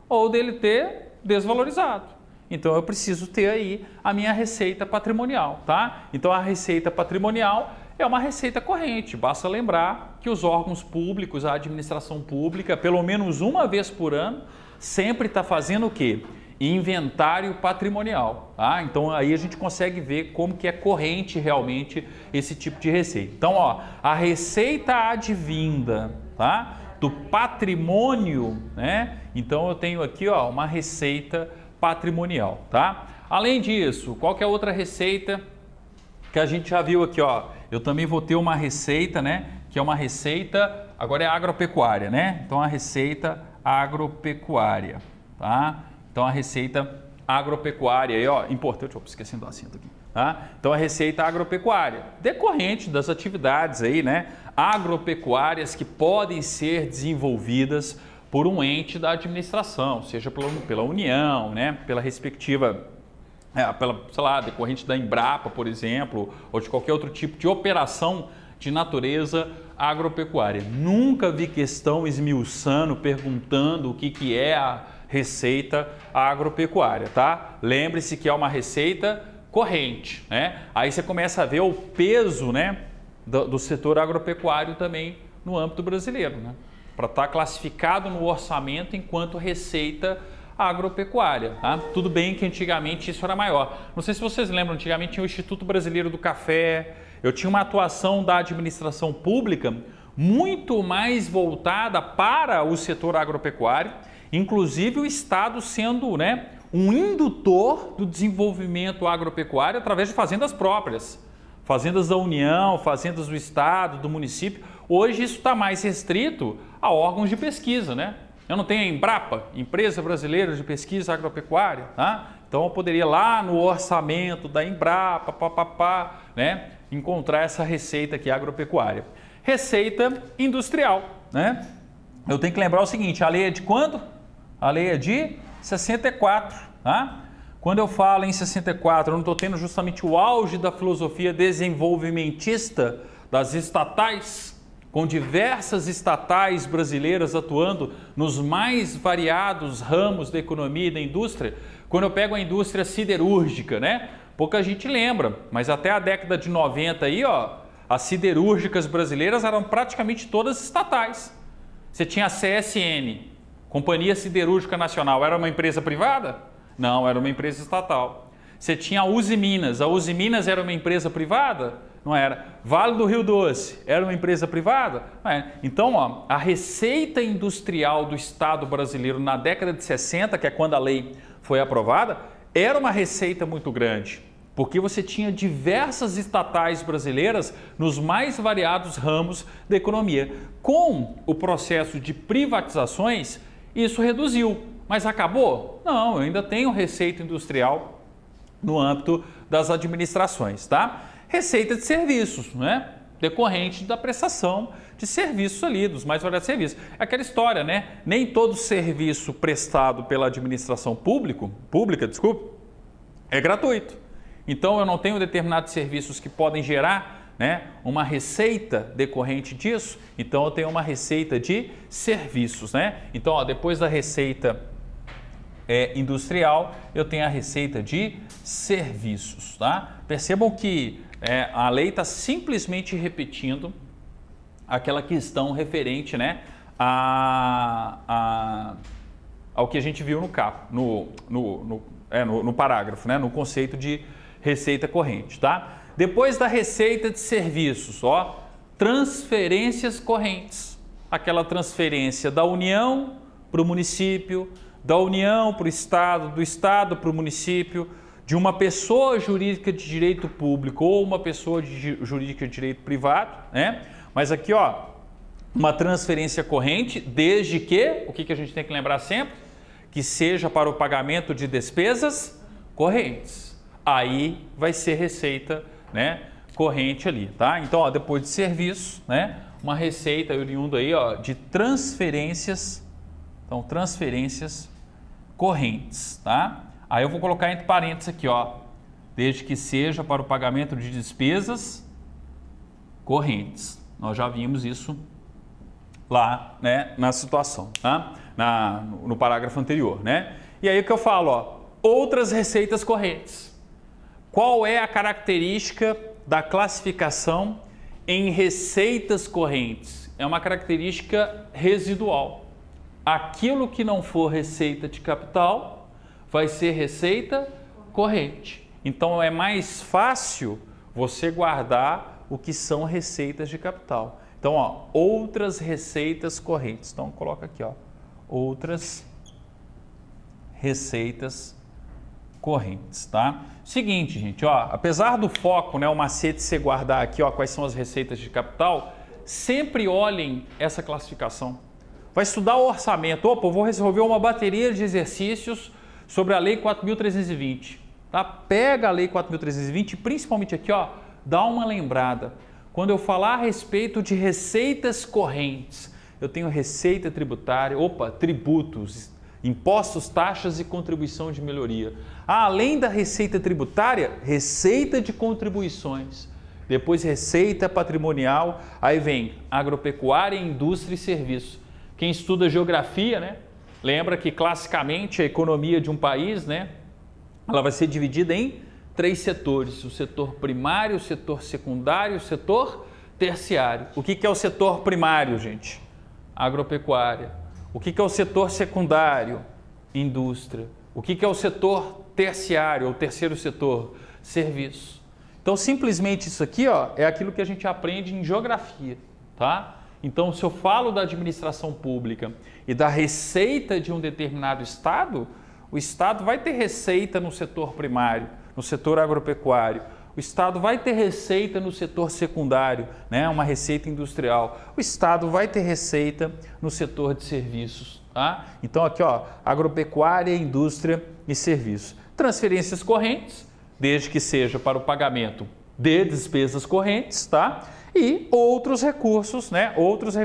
ou dele ter desvalorizado. Então eu preciso ter aí a minha receita patrimonial, tá? Então a receita patrimonial é uma receita corrente. Basta lembrar que os órgãos públicos, a administração pública, pelo menos uma vez por ano, sempre está fazendo o quê? Inventário patrimonial, tá? Então aí a gente consegue ver como que é corrente realmente esse tipo de receita. Então, ó, a receita advinda, tá, do patrimônio, né? Então eu tenho aqui, ó, uma receita patrimonial, tá? Além disso, qual que é a outra receita que a gente já viu aqui, ó? Eu também vou ter uma receita, né, que é uma receita, agora é agropecuária, né? Então a receita agropecuária, tá? Então a receita agropecuária, aí, ó, importante, opa, esquecendo do acento aqui, tá? Então a receita agropecuária, decorrente das atividades aí, né, agropecuárias que podem ser desenvolvidas por um ente da administração, seja pela União, né, pela respectiva, sei lá, decorrente da Embrapa, por exemplo, ou de qualquer outro tipo de operação de natureza agropecuária. Nunca vi questão esmiuçando, perguntando o que é a receita agropecuária, tá? Lembre-se que é uma receita corrente, né? Aí você começa a ver o peso, né, do setor agropecuário também no âmbito brasileiro, né? Para estar classificado no orçamento enquanto receita agropecuária, tá? Tudo bem que antigamente isso era maior. Não sei se vocês lembram, antigamente tinha o Instituto Brasileiro do Café, eu tinha uma atuação da administração pública muito mais voltada para o setor agropecuário, inclusive o Estado sendo, né, um indutor do desenvolvimento agropecuário através de fazendas próprias, fazendas da União, fazendas do Estado, do município. Hoje isso está mais restrito a órgãos de pesquisa, né? Eu não tenho a Embrapa, Empresa Brasileira de Pesquisa Agropecuária, tá? Então eu poderia lá no orçamento da Embrapa, né, encontrar essa receita aqui agropecuária. Receita industrial, né? Eu tenho que lembrar o seguinte, a lei é de quando? A lei é de 64, tá? Quando eu falo em 64, eu não estou tendo justamente o auge da filosofia desenvolvimentista das estatais, com diversas estatais brasileiras atuando nos mais variados ramos da economia e da indústria. Quando eu pego a indústria siderúrgica, né? Pouca gente lembra, mas até a década de 90 aí, ó, as siderúrgicas brasileiras eram praticamente todas estatais. Você tinha a CSN, Companhia Siderúrgica Nacional, era uma empresa privada? Não, era uma empresa estatal. Você tinha a Uzi Minas era uma empresa privada? Não era. Vale do Rio Doce era uma empresa privada? Não era. Então, ó, a receita industrial do Estado brasileiro na década de 60, que é quando a lei foi aprovada, era uma receita muito grande, porque você tinha diversas estatais brasileiras nos mais variados ramos da economia. Com o processo de privatizações, isso reduziu. Mas acabou? Não, eu ainda tenho receita industrial no âmbito das administrações, tá? Receita de serviços, né? Decorrente da prestação de serviços ali, dos mais variados serviços. É aquela história, né? Nem todo serviço prestado pela administração pública, é gratuito. Então eu não tenho determinados serviços que podem gerar, né, uma receita decorrente disso, então eu tenho uma receita de serviços, né? Então, ó, depois da receita industrial, eu tenho a receita de serviços, tá? Percebam que a lei está simplesmente repetindo aquela questão referente, né, ao que a gente viu no parágrafo, né, no conceito de receita corrente, tá? Depois da receita de serviços, ó, transferências correntes, aquela transferência da União para o município, da União para o Estado, do Estado para o município, de uma pessoa jurídica de direito público ou uma pessoa jurídica de direito privado, né? Mas aqui, ó, uma transferência corrente, desde que, o que a gente tem que lembrar sempre? Que seja para o pagamento de despesas correntes. Aí vai ser receita, né, corrente ali, tá? Então, ó, depois de serviço, né, uma receita oriunda aí, ó, de transferências, então transferências correntes, tá? Aí eu vou colocar entre parênteses aqui, ó, desde que seja para o pagamento de despesas correntes. Nós já vimos isso lá, né, na situação, tá? No parágrafo anterior, né? E aí o que eu falo, ó, outras receitas correntes. Qual é a característica da classificação em receitas correntes? É uma característica residual. Aquilo que não for receita de capital vai ser receita corrente. Então é mais fácil você guardar o que são receitas de capital. Então, ó, outras receitas correntes. Então coloca aqui, ó, outras receitas correntes, tá? Seguinte, gente, ó, apesar do foco, né, o macete você guardar aqui, ó, quais são as receitas de capital, sempre olhem essa classificação. Vai estudar o orçamento. Opa, eu vou resolver uma bateria de exercícios sobre a Lei 4.320, tá? Pega a Lei 4.320 e principalmente aqui, ó, dá uma lembrada. Quando eu falar a respeito de receitas correntes, eu tenho receita tributária, opa, tributos, impostos, taxas e contribuição de melhoria. Além da receita tributária, receita de contribuições. Depois receita patrimonial, aí vem agropecuária, indústria e serviço. Quem estuda geografia, né, lembra que classicamente a economia de um país, né, ela vai ser dividida em 3 setores: o setor primário, o setor secundário e o setor terciário. O que é o setor primário, gente? Agropecuária. O que é o setor secundário? Indústria. O que é o setor terciário, ou terceiro setor? Serviço. Então, simplesmente isso aqui, ó, é aquilo que a gente aprende em geografia, tá? Então, se eu falo da administração pública e da receita de um determinado estado, o estado vai ter receita no setor primário, no setor agropecuário. O estado vai ter receita no setor secundário, né? Uma receita industrial. O estado vai ter receita no setor de serviços, tá? Então aqui, ó, agropecuária, indústria e serviços. Transferências correntes, desde que seja para o pagamento de despesas correntes, tá? E outros recursos, né? Outras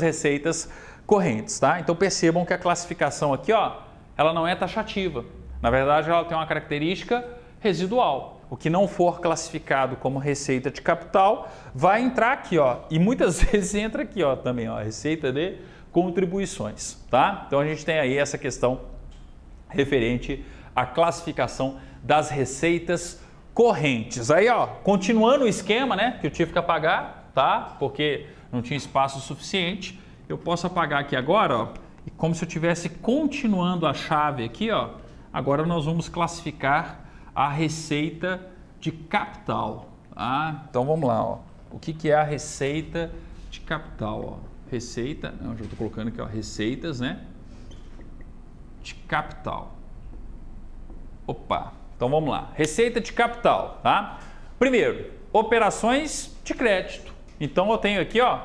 receitas correntes, tá? Então percebam que a classificação aqui, ó, ela não é taxativa. Na verdade, ela tem uma característica residual. O que não for classificado como receita de capital vai entrar aqui, ó, e muitas vezes entra aqui, ó, também, ó, receita de contribuições, tá? Então a gente tem aí essa questão referente à classificação das receitas correntes. Aí, ó, continuando o esquema, né, que eu tive que apagar, tá? Porque não tinha espaço suficiente. Eu posso apagar aqui agora, ó, e como se eu estivesse continuando a chave aqui, ó. Agora nós vamos classificar a receita de capital. Tá? Então vamos lá, ó. O que é a receita de capital? Ó? Receita, onde eu estou colocando aqui, ó, receitas, né? De capital. Opa, então vamos lá. Receita de capital, tá? Primeiro, operações de crédito. Então eu tenho aqui, ó,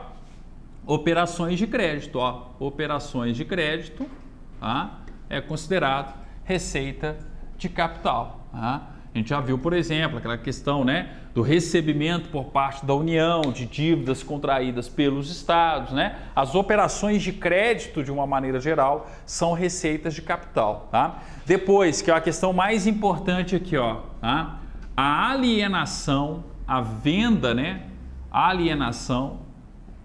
operações de crédito, ó. Operações de crédito, tá? É considerado receita de capital, tá? A gente já viu, por exemplo, aquela questão, né, do recebimento por parte da União de dívidas contraídas pelos estados, né? As operações de crédito, de uma maneira geral, são receitas de capital, tá? Depois, que é a questão mais importante aqui, ó, tá? A alienação, a venda, né? Alienação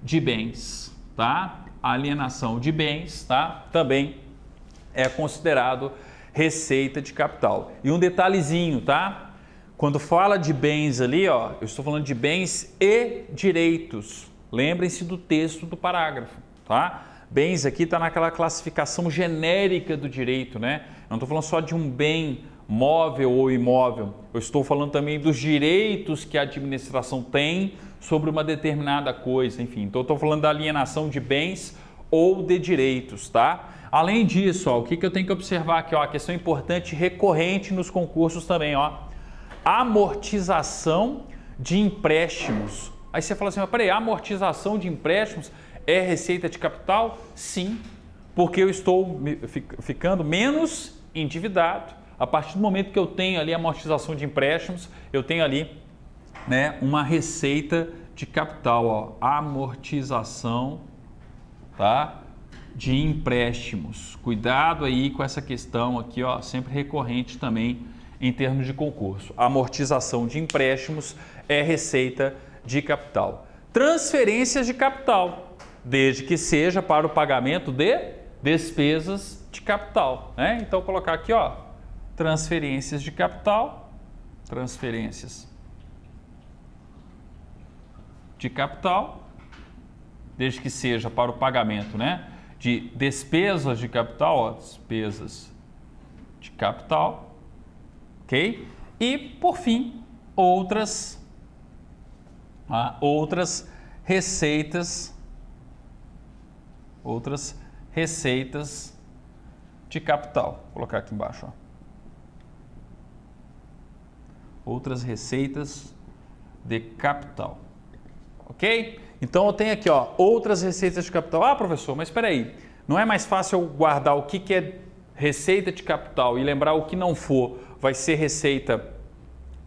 de bens, tá? Alienação de bens, tá? Também é considerado receita de capital. E um detalhezinho, tá? Quando fala de bens ali, ó, eu estou falando de bens e direitos. Lembrem-se do texto do parágrafo, tá? Bens aqui está naquela classificação genérica do direito, né? Eu não estou falando só de um bem móvel ou imóvel. Eu estou falando também dos direitos que a administração tem sobre uma determinada coisa, enfim. Então eu estou falando da alienação de bens ou de direitos, tá? Além disso, ó, o que eu tenho que observar aqui, ó, a questão importante recorrente nos concursos também, ó, amortização de empréstimos. Aí você fala assim, mas peraí, amortização de empréstimos é receita de capital? Sim, porque eu estou ficando menos endividado. A partir do momento que eu tenho ali amortização de empréstimos, eu tenho ali, né, uma receita de capital, ó, amortização, tá? De empréstimos. Cuidado aí com essa questão aqui, ó, sempre recorrente também em termos de concurso. Amortização de empréstimos é receita de capital. Transferências de capital, desde que seja para o pagamento de despesas de capital, né? Então, colocar aqui, ó, transferências de capital, transferências de capital, desde que seja para o pagamento, né, de despesas de capital, ó, despesas de capital, ok? E, por fim, outras receitas de capital. Vou colocar aqui embaixo, ó. Outras receitas de capital, ok? Então eu tenho aqui, ó, outras receitas de capital. Ah, professor, mas espera aí, não é mais fácil eu guardar o que é receita de capital e lembrar o que não for vai ser receita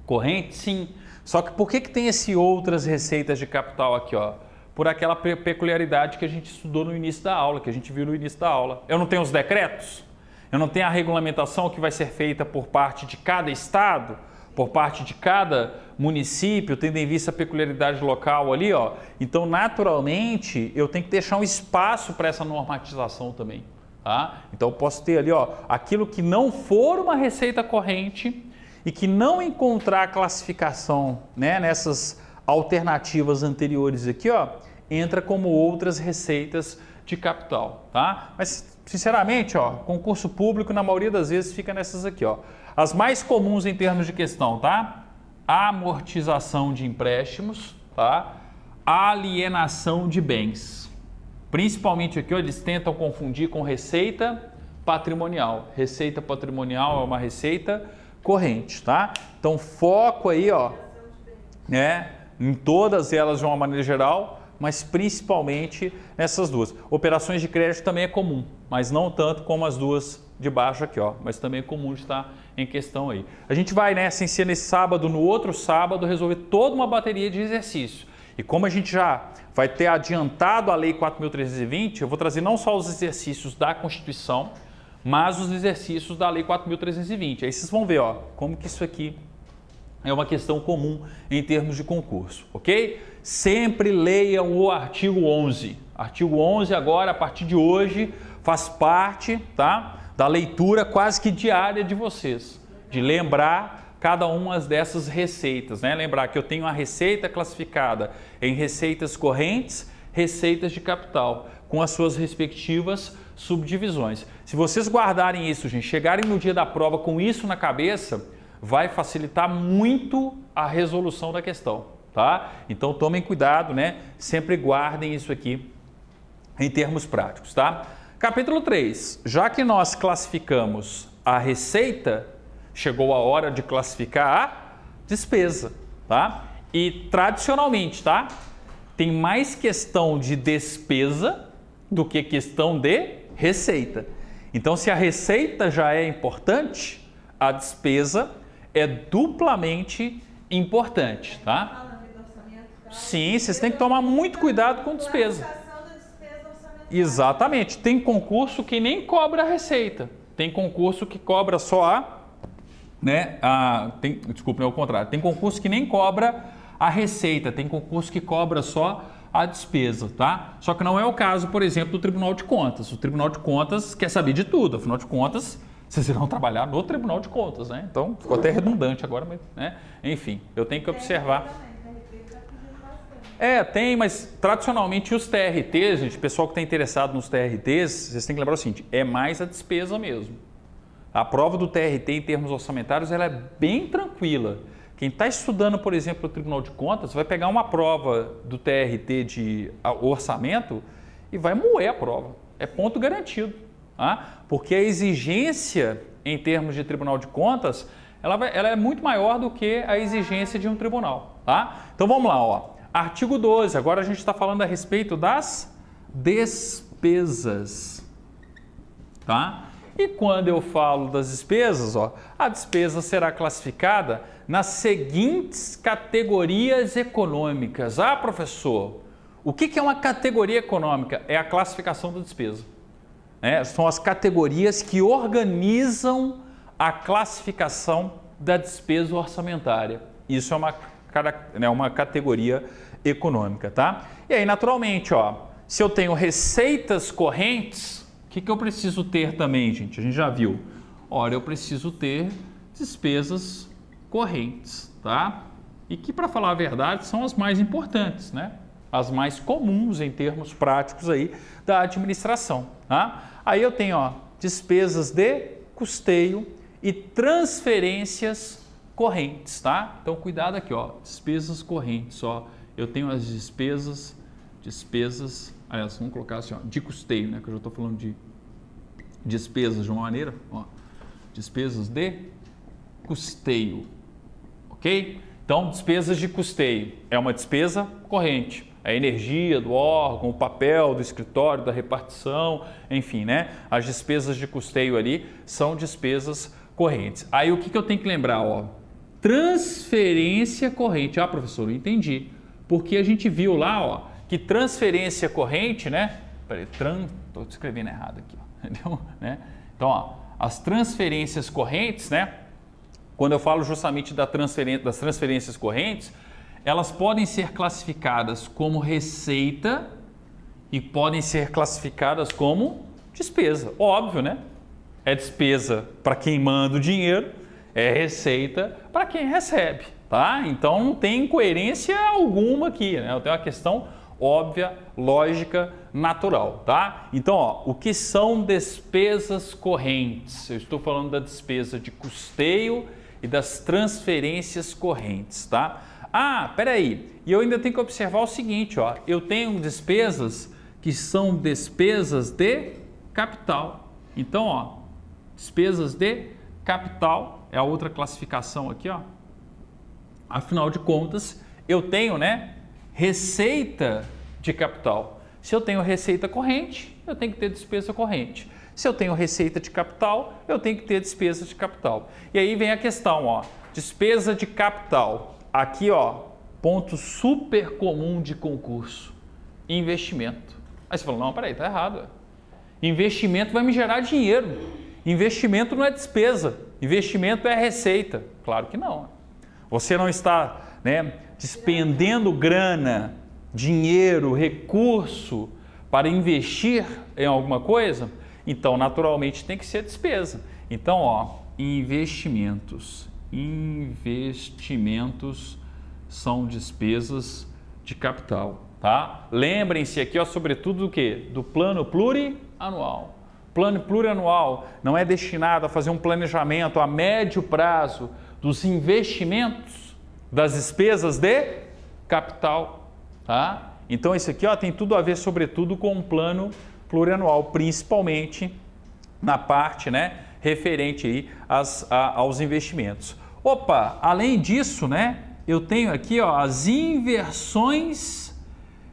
corrente? Sim. Só que por que tem esse outras receitas de capital aqui, ó? Por aquela peculiaridade que a gente estudou no início da aula, que a gente viu no início da aula. Eu não tenho os decretos? Eu não tenho a regulamentação que vai ser feita por parte de cada estado? Por parte de cada município, tendo em vista a peculiaridade local ali, ó. Então, naturalmente, eu tenho que deixar um espaço para essa normatização também, tá? Então, eu posso ter ali, ó, aquilo que não for uma receita corrente e que não encontrar classificação, né, nessas alternativas anteriores aqui, ó, entra como outras receitas de capital, tá? Mas, sinceramente, ó, concurso público, na maioria das vezes, fica nessas aqui, ó. As mais comuns em termos de questão, tá? Amortização de empréstimos, tá? Alienação de bens. Principalmente aqui, ó, eles tentam confundir com receita patrimonial. Receita patrimonial é uma receita corrente, tá? Então, foco aí, ó, né, em todas elas de uma maneira geral, mas principalmente nessas duas. Operações de crédito também é comum, mas não tanto como as duas de baixo aqui, ó, mas também é comum de estar em questão aí. A gente vai, né, sem ser nesse sábado, no outro sábado, resolver toda uma bateria de exercícios. E como a gente já vai ter adiantado a Lei 4.320, eu vou trazer não só os exercícios da Constituição, mas os exercícios da Lei 4.320. Aí vocês vão ver, ó, como que isso aqui é uma questão comum em termos de concurso, ok? Sempre leiam o artigo 11. Artigo 11 agora, a partir de hoje, faz parte, tá, da leitura quase que diária de vocês, de lembrar cada uma dessas receitas, né? Lembrar que eu tenho a receita classificada em receitas correntes, receitas de capital, com as suas respectivas subdivisões. Se vocês guardarem isso, gente, chegarem no dia da prova com isso na cabeça, vai facilitar muito a resolução da questão, tá? Então tomem cuidado, né? Sempre guardem isso aqui em termos práticos, tá? Capítulo 3. Já que nós classificamos a receita, chegou a hora de classificar a despesa, tá? E tradicionalmente, tá? Tem mais questão de despesa do que questão de receita. Então, se a receita já é importante, a despesa é duplamente importante, tá? Sim, vocês têm que tomar muito cuidado com despesa. Exatamente. Tem concurso que nem cobra a receita. Tem concurso que cobra só a, né? Desculpa, é o contrário. Tem concurso que nem cobra a receita. Tem concurso que cobra só a despesa, tá? Só que não é o caso, por exemplo, do Tribunal de Contas. O Tribunal de Contas quer saber de tudo. Afinal de contas, vocês irão trabalhar no Tribunal de Contas, né? Então, ficou até redundante agora, mas, né? Enfim, eu tenho que observar. Tem, mas tradicionalmente os TRTs, gente, o pessoal que está interessado nos TRTs, vocês têm que lembrar o seguinte, é mais a despesa mesmo. A prova do TRT em termos orçamentários, ela é bem tranquila. Quem está estudando, por exemplo, o Tribunal de Contas, vai pegar uma prova do TRT de orçamento e vai moer a prova. É ponto garantido. Tá? Porque a exigência em termos de Tribunal de Contas, ela é muito maior do que a exigência de um tribunal. Tá? Então vamos lá, ó. Artigo 12, agora a gente está falando a respeito das despesas. Tá? E quando eu falo das despesas, ó, a despesa será classificada nas seguintes categorias econômicas. Ah, professor, o que é uma categoria econômica? É a classificação da despesa. São as categorias que organizam a classificação da despesa orçamentária. Isso é uma categoria econômica, tá? E aí, naturalmente, ó, se eu tenho receitas correntes, o que eu preciso ter também, gente? A gente já viu. Ora, eu preciso ter despesas correntes, tá? E que, para falar a verdade, são as mais importantes, né? As mais comuns em termos práticos aí da administração, tá? Aí eu tenho, ó, despesas de custeio e transferências correntes, tá? Então, cuidado aqui, ó, despesas correntes, ó. Eu tenho as despesas, aliás, vamos colocar assim, ó, de custeio, né? Que eu já estou falando de despesas de uma maneira, ó, despesas de custeio, ok? Então, despesas de custeio é uma despesa corrente. A energia do órgão, o papel do escritório, da repartição, enfim, né? As despesas de custeio ali são despesas correntes. Aí o que eu tenho que lembrar, ó? Transferência corrente. Ah, professor, eu entendi. Porque a gente viu lá, ó, que transferência corrente, né? Peraí, estou escrevendo errado aqui, ó, entendeu? Né? Então, ó, as transferências correntes, né? Quando eu falo justamente das transferências correntes, elas podem ser classificadas como receita e podem ser classificadas como despesa. Óbvio, né? É despesa para quem manda o dinheiro, é receita para quem recebe, tá? Então não tem incoerência alguma aqui, né? Eu tenho uma questão óbvia, lógica, natural, tá? Então, ó, o que são despesas correntes? Eu estou falando da despesa de custeio e das transferências correntes, tá? Ah, peraí, e eu ainda tenho que observar o seguinte, ó, eu tenho despesas que são despesas de capital. Então, ó, despesas de capital é a outra classificação aqui, ó. Afinal de contas, eu tenho, né, receita de capital. Se eu tenho receita corrente, eu tenho que ter despesa corrente. Se eu tenho receita de capital, eu tenho que ter despesa de capital. E aí vem a questão, ó, despesa de capital. Aqui, ó, ponto super comum de concurso, investimento. Aí você fala, não, peraí, tá errado. Investimento vai me gerar dinheiro. Investimento não é despesa, investimento é receita. Claro que não. Você não está, né, despendendo grana, dinheiro, recurso para investir em alguma coisa, então naturalmente tem que ser despesa. Então, ó, investimentos são despesas de capital, tá? Lembrem-se aqui, ó, sobretudo do quê? Do plano plurianual. Plano plurianual não é destinado a fazer um planejamento a médio prazo dos investimentos, das despesas de capital, tá? Então isso aqui, ó, tem tudo a ver, sobretudo, com um plano plurianual, principalmente na parte, né, referente aí aos investimentos. Opa, além disso, né, eu tenho aqui, ó, as inversões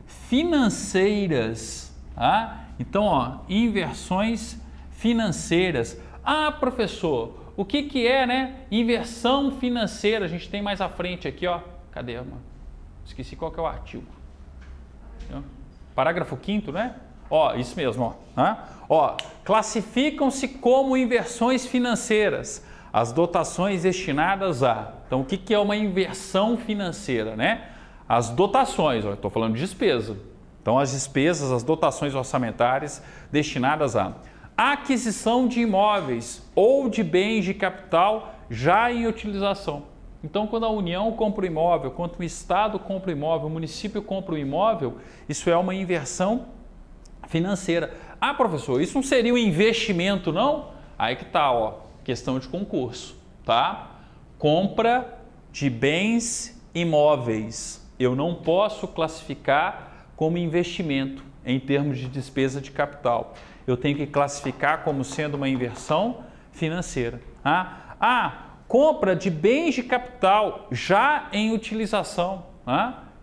financeiras, tá? Então, ó, inversões financeiras. Ah, professor, o que que é, né, inversão financeira? A gente tem mais à frente aqui, ó. Cadê, mano? Esqueci qual que é o artigo. Parágrafo 5º, né? Ó, isso mesmo, ó. Ó, classificam-se como inversões financeiras as dotações destinadas a... Então, o que que é uma inversão financeira, né? As dotações, ó, eu estou falando de despesa. Então, as despesas, as dotações orçamentárias destinadas a aquisição de imóveis ou de bens de capital já em utilização. Então, quando a União compra o imóvel, quando o Estado compra o imóvel, o município compra o imóvel, isso é uma inversão financeira. Ah, professor, isso não seria um investimento, não? Aí que tá, ó, questão de concurso, tá? Compra de bens imóveis. Eu não posso classificar como investimento em termos de despesa de capital. Eu tenho que classificar como sendo uma inversão financeira. Compra de bens de capital já em utilização.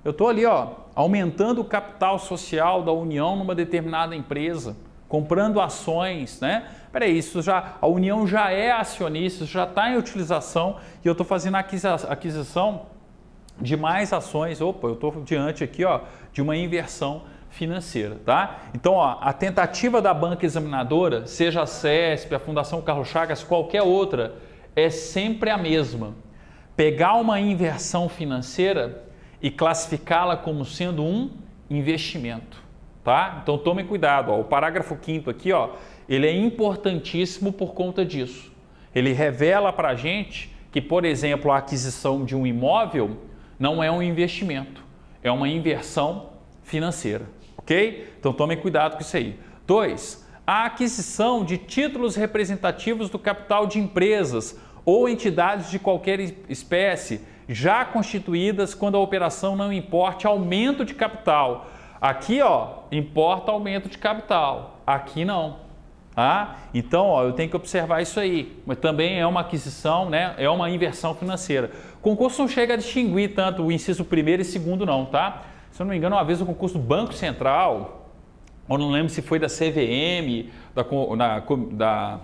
Eu estou ali, ó, aumentando o capital social da União numa determinada empresa, comprando ações, né? Peraí, isso já, a União já é acionista, já está em utilização e eu estou fazendo a aquisição de mais ações. Opa, eu estou diante aqui, ó, de uma inversão financeira, tá? Então, ó, a tentativa da banca examinadora, seja a CESP, a Fundação Carlos Chagas, qualquer outra, é sempre a mesma. Pegar uma inversão financeira e classificá-la como sendo um investimento, tá? Então, tome cuidado, ó, o parágrafo 5º aqui, ó, ele é importantíssimo por conta disso. Ele revela para a gente que, por exemplo, a aquisição de um imóvel não é um investimento, é uma inversão financeira, ok? Então, tome cuidado com isso aí. 2. A aquisição de títulos representativos do capital de empresas ou entidades de qualquer espécie já constituídas quando a operação não importe aumento de capital. Aqui, ó, importa aumento de capital, aqui não. Então, ó, eu tenho que observar isso aí, mas também é uma aquisição, né? É uma inversão financeira. O concurso não chega a distinguir tanto o inciso 1º e 2º não, tá? Se eu não me engano, uma vez o concurso do Banco Central, eu não lembro se foi da CVM, da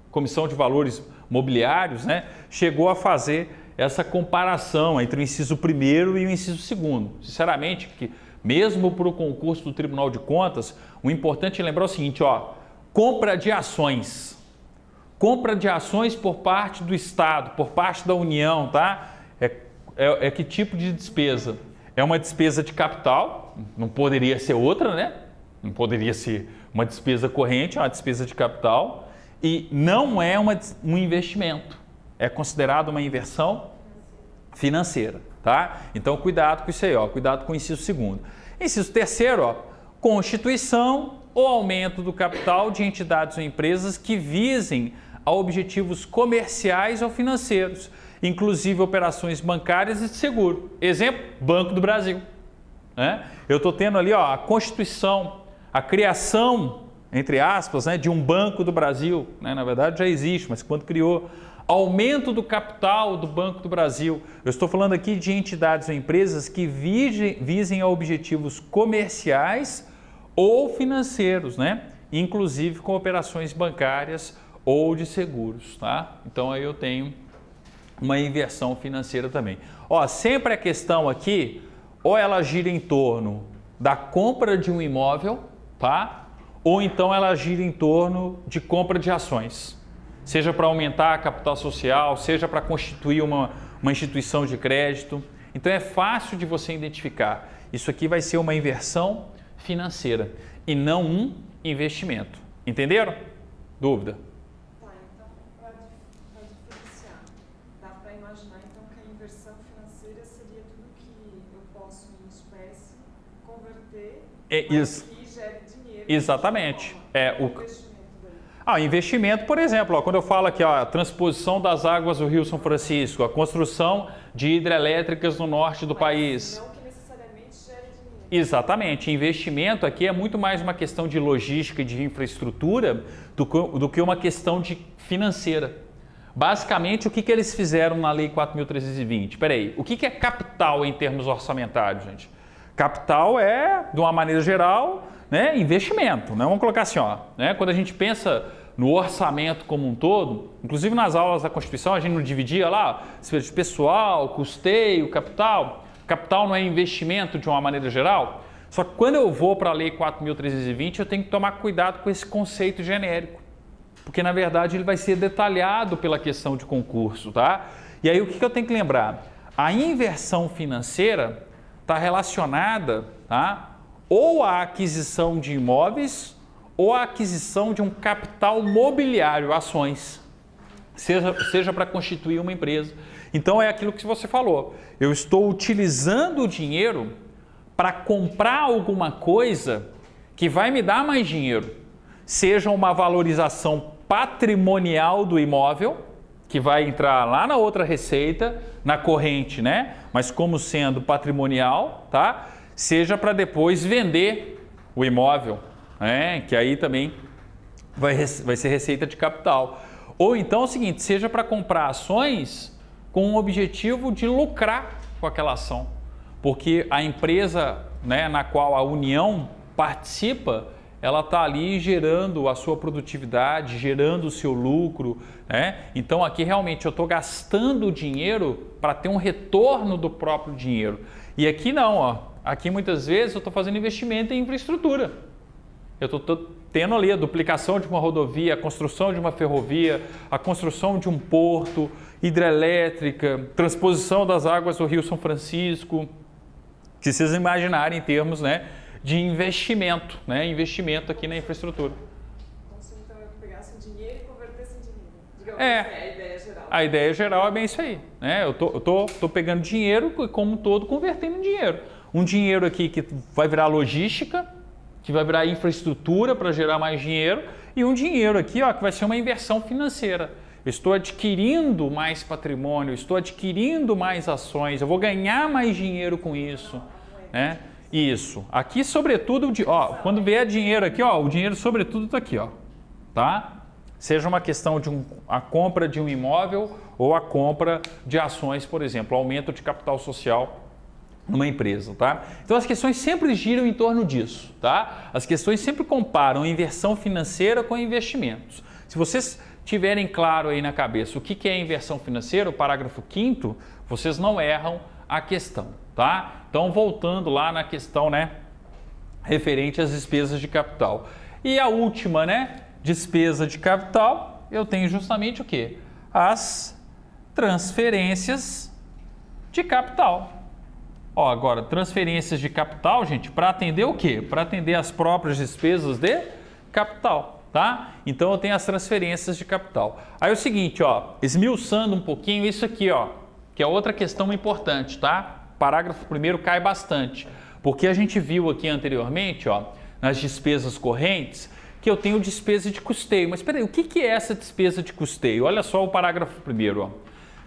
Comissão de Valores Mobiliários, né? Chegou a fazer essa comparação entre o inciso 1º e o inciso 2º. Sinceramente, que mesmo para o concurso do Tribunal de Contas, o importante é lembrar o seguinte, ó, compra de ações. Compra de ações por parte do Estado, por parte da União, tá? É que tipo de despesa? É uma despesa de capital, não poderia ser outra, né? Não poderia ser uma despesa corrente, é uma despesa de capital e não é um investimento. É considerado uma inversão financeira, tá? Então, cuidado com isso aí, ó, cuidado com o inciso 2º. Inciso 3º, ó, constituição ou aumento do capital de entidades ou empresas que visem a objetivos comerciais ou financeiros, inclusive operações bancárias e de seguro. Exemplo, Banco do Brasil. Né? Eu estou tendo ali, ó, a constituição, a criação, entre aspas, né, de um Banco do Brasil. Né? Na verdade já existe, mas quando criou, aumento do capital do Banco do Brasil. Eu estou falando aqui de entidades ou empresas que visem a objetivos comerciais ou financeiros, né? Inclusive com operações bancárias ou de seguros. Tá? Então aí eu tenho uma inversão financeira também. Ó, sempre a questão aqui, ou ela gira em torno da compra de um imóvel, tá? Ou então ela gira em torno de compra de ações. Seja para aumentar a capital social, seja para constituir uma instituição de crédito. Então é fácil de você identificar. Isso aqui vai ser uma inversão financeira e não um investimento. Entenderam? Dúvida? Tá, então, para diferenciar, dá para imaginar então que a inversão financeira seria tudo que eu posso em espécie converter isso. e gere dinheiro. Exatamente. Investimento, por exemplo, quando eu falo aqui, a transposição das águas do Rio São Francisco, a construção de hidrelétricas no norte do país. Não que necessariamente gere dinheiro. Exatamente, investimento aqui é muito mais uma questão de logística e de infraestrutura do que uma questão de financeira. Basicamente, o que eles fizeram na Lei 4.320? Espera aí, o que é capital em termos orçamentários, gente? Capital é, de uma maneira geral, né, investimento, né? Vamos colocar assim, né? Quando a gente pensa no orçamento como um todo, inclusive nas aulas da Constituição a gente não dividia lá, despesa de pessoal, custeio, capital. Capital não é investimento de uma maneira geral? Só que quando eu vou para a Lei 4.320, eu tenho que tomar cuidado com esse conceito genérico, porque na verdade ele vai ser detalhado pela questão de concurso, tá? E aí o que eu tenho que lembrar? A inversão financeira está relacionada, tá, ou à aquisição de imóveis ou à aquisição de um capital mobiliário, ações, seja para constituir uma empresa. Então é aquilo que você falou, eu estou utilizando o dinheiro para comprar alguma coisa que vai me dar mais dinheiro, seja uma valorização patrimonial do imóvel, que vai entrar lá na outra receita, na corrente, né? Mas como sendo patrimonial, tá? Seja para depois vender o imóvel, né? Que aí também vai ser receita de capital. Ou então é o seguinte, seja para comprar ações com o objetivo de lucrar com aquela ação. Porque a empresa, né, na qual a União participa, ela está ali gerando a sua produtividade, gerando o seu lucro, né? Então aqui realmente eu estou gastando dinheiro para ter um retorno do próprio dinheiro. E aqui não, aqui muitas vezes eu estou fazendo investimento em infraestrutura. Eu estou tendo ali a duplicação de uma rodovia, a construção de uma ferrovia, a construção de um porto, hidrelétrica, transposição das águas do Rio São Francisco, que vocês imaginarem em termos, né, de investimento, né? Investimento aqui na infraestrutura. Como se então eu pegasse o dinheiro e convertesse em dinheiro. Digamos É a ideia geral. A ideia geral é bem isso aí, né? Eu tô pegando dinheiro e como um todo convertendo em dinheiro. Um dinheiro aqui que vai virar logística, que vai virar infraestrutura para gerar mais dinheiro, e um dinheiro aqui, que vai ser uma inversão financeira. Eu estou adquirindo mais patrimônio, estou adquirindo mais ações, eu vou ganhar mais dinheiro com isso, né? Isso. Aqui, sobretudo, quando vier dinheiro aqui, o dinheiro sobretudo está aqui, tá? Seja uma questão de a compra de um imóvel ou a compra de ações, por exemplo, aumento de capital social numa empresa, tá? Então as questões sempre giram em torno disso, tá? As questões sempre comparam inversão financeira com investimentos. Se vocês tiverem claro aí na cabeça o que é inversão financeira, o parágrafo 5º, vocês não erram a questão, tá? Então voltando lá na questão, né, referente às despesas de capital. E a última, né, despesa de capital, eu tenho justamente o quê? As transferências de capital. Agora, transferências de capital, gente, para atender o quê? Para atender as próprias despesas de capital, tá? Então eu tenho as transferências de capital. Aí é o seguinte, esmiuçando um pouquinho isso aqui, que é outra questão importante, tá? Parágrafo 1º cai bastante, porque a gente viu aqui anteriormente, nas despesas correntes, que eu tenho despesa de custeio. Mas espera aí, o que é essa despesa de custeio? Olha só o parágrafo 1º.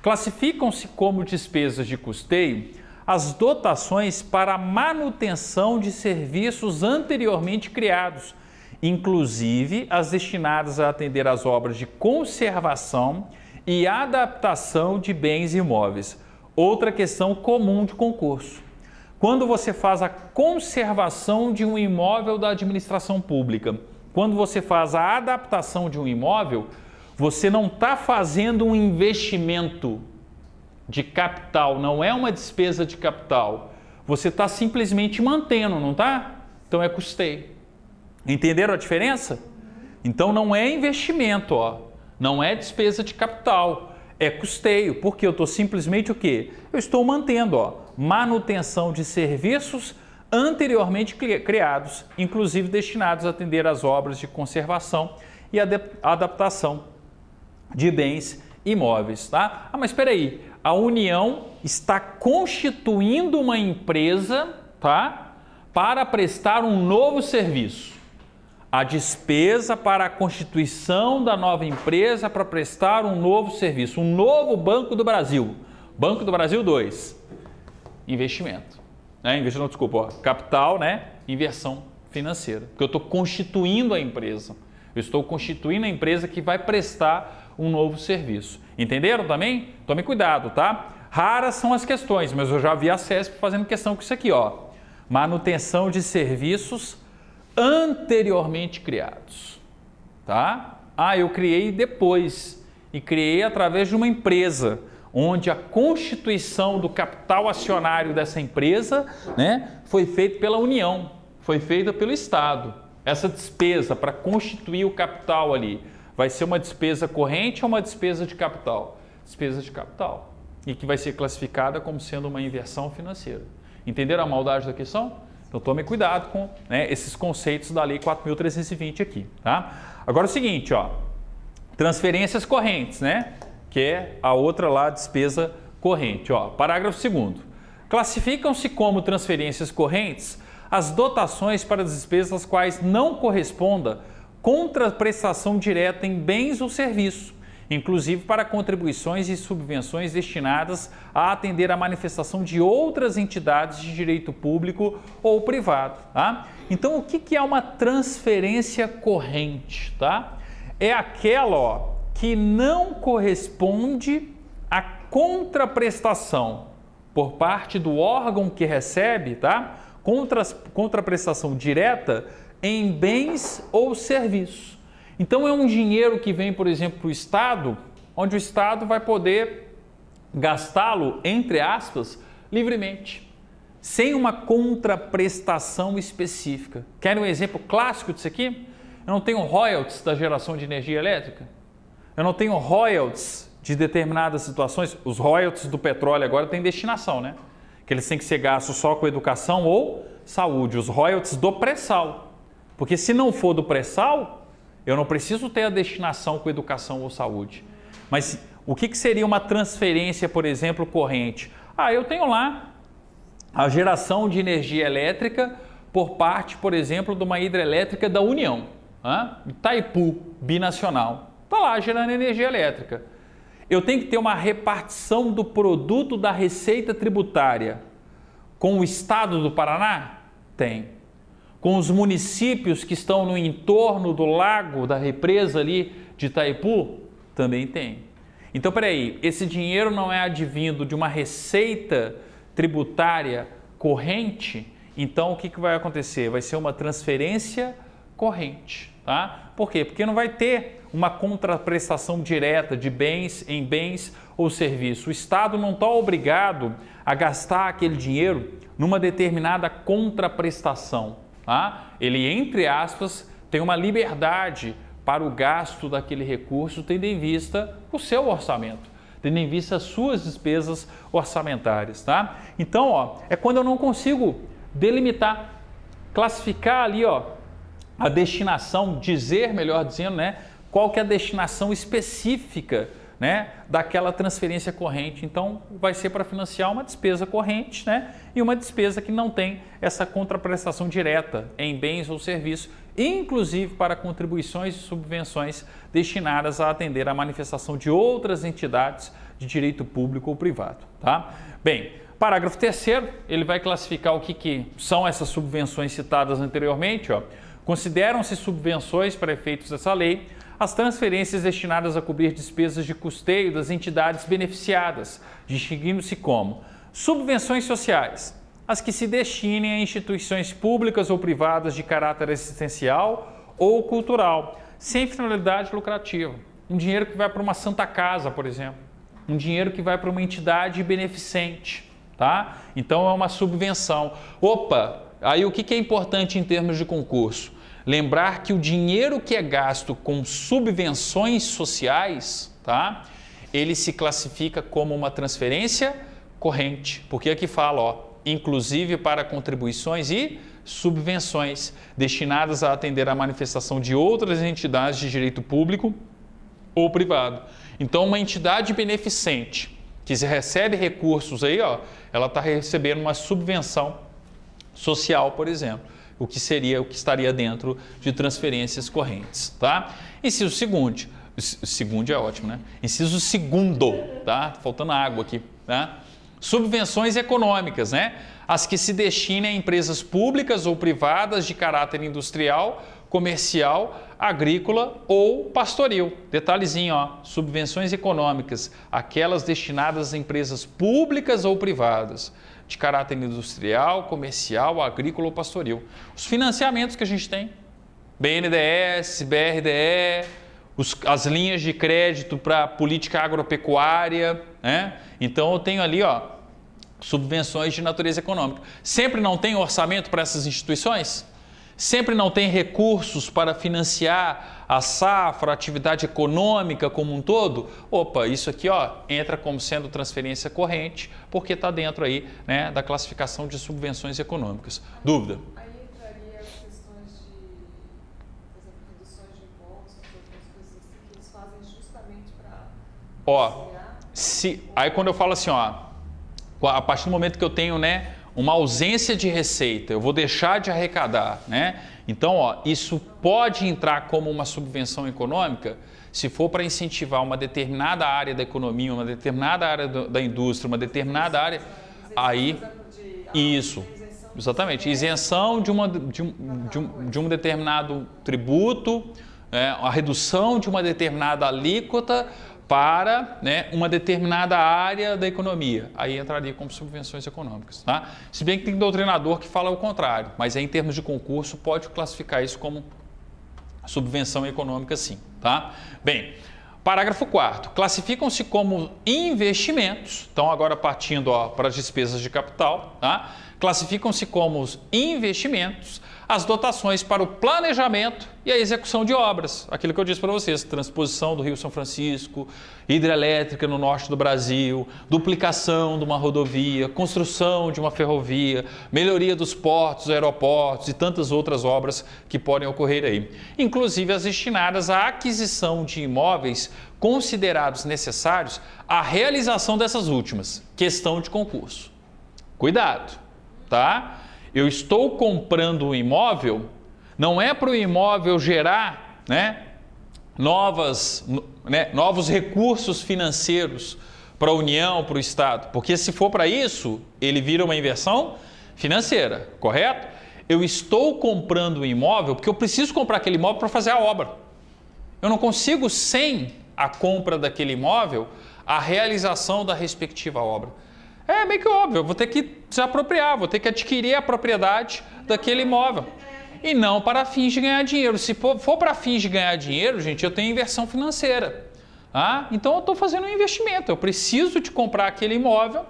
Classificam-se como despesas de custeio as dotações para a manutenção de serviços anteriormente criados, inclusive as destinadas a atender às obras de conservação e adaptação de bens imóveis. Outra questão comum de concurso. Quando você faz a conservação de um imóvel da administração pública, quando você faz a adaptação de um imóvel, você não está fazendo um investimento de capital, não é uma despesa de capital. Você está simplesmente mantendo, não está? Então é custeio. Entenderam a diferença? Então não é investimento, não é despesa de capital. É custeio, porque eu estou simplesmente o quê? Eu estou mantendo, manutenção de serviços anteriormente criados, inclusive destinados a atender às obras de conservação e adaptação de bens imóveis, tá? Mas espera aí, a União está constituindo uma empresa, tá? Para prestar um novo serviço. A despesa para a constituição da nova empresa para prestar um novo serviço, um novo Banco do Brasil. Banco do Brasil 2, investimento. Investimento, desculpa, ó, capital, né? Inversão financeira. Porque eu estou constituindo a empresa. Eu estou constituindo a empresa que vai prestar um novo serviço. Entenderam também? Tome cuidado, tá? Raras são as questões, mas eu já vi a CESP fazendo questão com isso aqui, ó. Manutenção de serviços anteriormente criados, tá? Eu criei depois e criei através de uma empresa, onde a constituição do capital acionário dessa empresa, né, foi feita pela União, foi feita pelo Estado. Essa despesa para constituir o capital ali vai ser uma despesa corrente ou uma despesa de capital? Despesa de capital. E que vai ser classificada como sendo uma inversão financeira. Entenderam a maldade da questão? Então tome cuidado com, né, esses conceitos da Lei 4.320 aqui, tá? Agora é o seguinte, ó, transferências correntes, né? Que é a outra lá, despesa corrente, ó. Parágrafo 2º. Classificam-se como transferências correntes as dotações para despesas às quais não corresponda contraprestação direta em bens ou serviços, inclusive para contribuições e subvenções destinadas a atender à manifestação de outras entidades de direito público ou privado, tá? Então, o que é uma transferência corrente, tá? É aquela, ó, que não corresponde à contraprestação por parte do órgão que recebe, tá? Contraprestação direta em bens ou serviços. Então é um dinheiro que vem, por exemplo, para o Estado, onde o Estado vai poder gastá-lo, entre aspas, livremente, sem uma contraprestação específica. Quer um exemplo clássico disso aqui? Eu não tenho royalties da geração de energia elétrica. Eu não tenho royalties de determinadas situações. Os royalties do petróleo agora têm destinação, né? Que eles têm que ser gastos só com educação ou saúde. Os royalties do pré-sal. Porque se não for do pré-sal, eu não preciso ter a destinação com educação ou saúde. Mas o que seria uma transferência, por exemplo, corrente? Eu tenho lá a geração de energia elétrica por parte, por exemplo, de uma hidrelétrica da União. Itaipu, binacional. Está lá gerando energia elétrica. Eu tenho que ter uma repartição do produto da receita tributária com o Estado do Paraná? Tem. Com os municípios que estão no entorno do lago, da represa ali de Itaipu? Também tem. Então, peraí, esse dinheiro não é advindo de uma receita tributária corrente? Então, o que vai acontecer? Vai ser uma transferência corrente, tá? Por quê? Porque não vai ter uma contraprestação direta de bens em bens ou serviços. O Estado não está obrigado a gastar aquele dinheiro numa determinada contraprestação, tá? Ele, entre aspas, tem uma liberdade para o gasto daquele recurso, tendo em vista o seu orçamento, tendo em vista as suas despesas orçamentárias, tá? Então, ó, é quando eu não consigo delimitar, classificar ali, ó, a destinação, dizer, melhor dizendo, né, qual que é a destinação específica, né, daquela transferência corrente. Então, vai ser para financiar uma despesa corrente, né, e uma despesa que não tem essa contraprestação direta em bens ou serviços, inclusive para contribuições e subvenções destinadas a atender à manifestação de outras entidades de direito público ou privado, tá? Bem, parágrafo 3º, ele vai classificar o que são essas subvenções citadas anteriormente, ó. Consideram-se subvenções para efeitos dessa lei as transferências destinadas a cobrir despesas de custeio das entidades beneficiadas, distinguindo-se como subvenções sociais, as que se destinem a instituições públicas ou privadas de caráter assistencial ou cultural, sem finalidade lucrativa. Um dinheiro que vai para uma Santa Casa, por exemplo. Um dinheiro que vai para uma entidade beneficente, tá? Então é uma subvenção. Opa, aí o que é importante em termos de concurso? Lembrar que o dinheiro que é gasto com subvenções sociais, tá? Ele se classifica como uma transferência corrente, porque aqui fala, ó, inclusive para contribuições e subvenções destinadas a atender à manifestação de outras entidades de direito público ou privado. Então, uma entidade beneficente que recebe recursos aí, ó, ela está recebendo uma subvenção social, por exemplo. o que estaria dentro de transferências correntes, tá? Inciso segundo, segundo é ótimo, né? Inciso segundo, tá? Faltando água aqui, tá? Subvenções econômicas, né? As que se destinem a empresas públicas ou privadas de caráter industrial, comercial, agrícola ou pastoril. Detalhezinho, ó, subvenções econômicas, aquelas destinadas a empresas públicas ou privadas de caráter industrial, comercial, agrícola ou pastoril. Os financiamentos que a gente tem, BNDES, BRDE, as linhas de crédito para política agropecuária, né? Então eu tenho ali, ó, subvenções de natureza econômica. Sempre não tem orçamento para essas instituições? Sempre não tem recursos para financiar a safra, a atividade econômica como um todo? Opa, isso aqui, ó, entra como sendo transferência corrente, porque está dentro aí, né, da classificação de subvenções econômicas. Dúvida? Aí entraria as questões de, por exemplo, reduções de impostos, outras coisas assim, que eles fazem justamente para aí quando eu falo assim, ó, a partir do momento que eu tenho, né, uma ausência de receita, eu vou deixar de arrecadar, né? Então, ó, isso pode entrar como uma subvenção econômica se for para incentivar uma determinada área da economia, uma determinada área da indústria, uma determinada área, aí, isso, exatamente, isenção de um determinado tributo, a redução de uma determinada alíquota para, né, uma determinada área da economia. Aí entraria como subvenções econômicas, tá? Se bem que tem doutrinador que fala o contrário, mas aí, em termos de concurso pode classificar isso como subvenção econômica sim, tá? Bem, parágrafo 4º, classificam-se como investimentos, então agora partindo, ó, para as despesas de capital, tá? Classificam-se como investimentos as dotações para o planejamento e a execução de obras. Aquilo que eu disse para vocês, transposição do Rio São Francisco, hidrelétrica no norte do Brasil, duplicação de uma rodovia, construção de uma ferrovia, melhoria dos portos, aeroportos e tantas outras obras que podem ocorrer aí. Inclusive as destinadas à aquisição de imóveis considerados necessários à realização dessas últimas. Questão de concurso. Cuidado, tá? Eu estou comprando um imóvel, não é para o imóvel gerar, né, novos recursos financeiros para a União, para o Estado, porque se for para isso, ele vira uma inversão financeira, correto? Eu estou comprando um imóvel porque eu preciso comprar aquele imóvel para fazer a obra. Eu não consigo, sem a compra daquele imóvel, a realização da respectiva obra. É meio que óbvio, eu vou ter que desapropriar, vou ter que adquirir a propriedade daquele imóvel. E não para fins de ganhar dinheiro. Se for para fins de ganhar dinheiro, gente, eu tenho inversão financeira. Ah, então eu estou fazendo um investimento, eu preciso de comprar aquele imóvel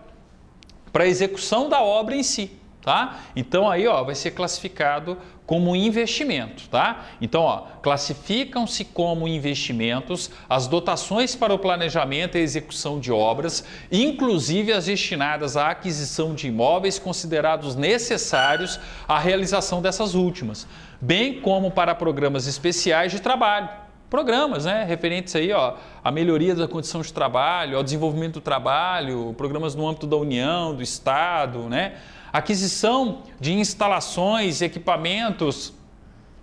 para a execução da obra em si. Tá? Então aí, ó, vai ser classificado como investimento, tá? Então, ó, classificam-se como investimentos as dotações para o planejamento e execução de obras, inclusive as destinadas à aquisição de imóveis considerados necessários à realização dessas últimas, bem como para programas especiais de trabalho. Programas, né, referentes aí, ó, à melhoria da condição de trabalho, ao desenvolvimento do trabalho, programas no âmbito da União, do Estado, né? Aquisição de instalações, equipamentos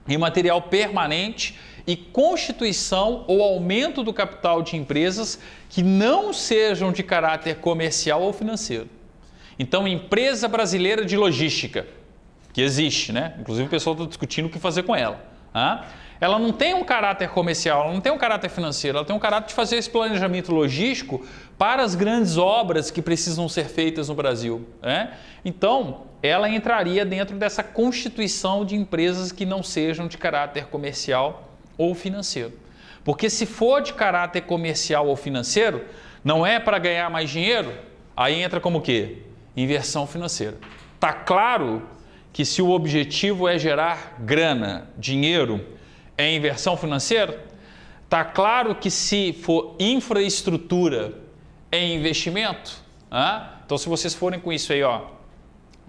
e material permanente e constituição ou aumento do capital de empresas que não sejam de caráter comercial ou financeiro. Então, empresa brasileira de logística, que existe, né? Inclusive o pessoal está discutindo o que fazer com ela. Tá? Ela não tem um caráter comercial, ela não tem um caráter financeiro, ela tem um caráter de fazer esse planejamento logístico para as grandes obras que precisam ser feitas no Brasil. Né? Então, ela entraria dentro dessa constituição de empresas que não sejam de caráter comercial ou financeiro. Porque se for de caráter comercial ou financeiro, não é para ganhar mais dinheiro, aí entra como o quê? Inversão financeira. Tá claro que se o objetivo é gerar grana, dinheiro, é inversão financeira? Tá claro que se for infraestrutura, é investimento? Tá? Então, se vocês forem com isso aí, ó,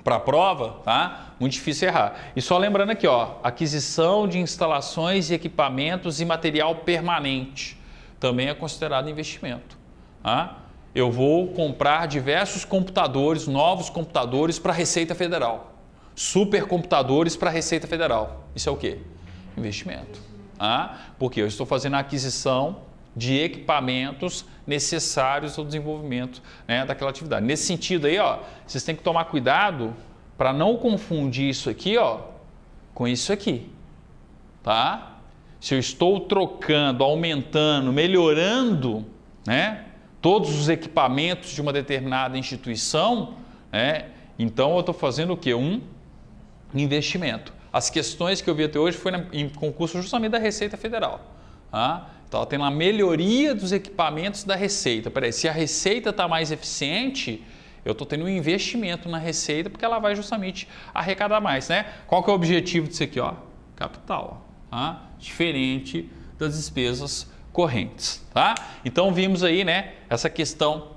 para a prova, tá? Muito difícil errar. E só lembrando aqui, ó, aquisição de instalações, equipamentos e material permanente também é considerado investimento. Tá? Eu vou comprar diversos computadores, novos computadores para a Receita Federal. supercomputadores para a Receita Federal. Isso é o quê? Investimento. Porque eu estou fazendo a aquisição de equipamentos necessários ao desenvolvimento, né, daquela atividade. Nesse sentido aí, ó, vocês têm que tomar cuidado para não confundir isso aqui, ó, com isso aqui, tá? Se eu estou trocando, aumentando, melhorando, né, todos os equipamentos de uma determinada instituição, né, então eu estou fazendo o quê? Um investimento. As questões que eu vi até hoje foi em concurso justamente da Receita Federal. Tá? Então, ela tem uma melhoria dos equipamentos da Receita. Peraí, se a Receita está mais eficiente, eu estou tendo um investimento na Receita porque ela vai justamente arrecadar mais, né? Qual que é o objetivo disso aqui? Ó? Capital. Tá? Diferente das despesas correntes. Tá? Então, vimos aí, né, essa questão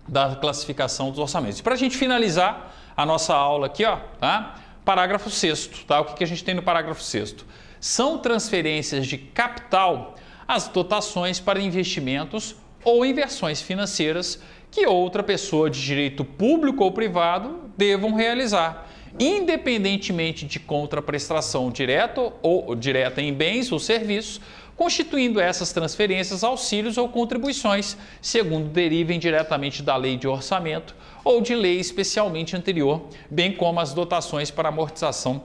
da classificação dos orçamentos. Para a gente finalizar a nossa aula aqui, ó, tá? Parágrafo 6º, tá? O que a gente tem no parágrafo 6º? São transferências de capital as dotações para investimentos ou inversões financeiras que outra pessoa de direito público ou privado devam realizar, independentemente de contraprestação direta ou direta em bens ou serviços, constituindo essas transferências auxílios ou contribuições, segundo derivem diretamente da lei de orçamento ou de lei especialmente anterior, bem como as dotações para amortização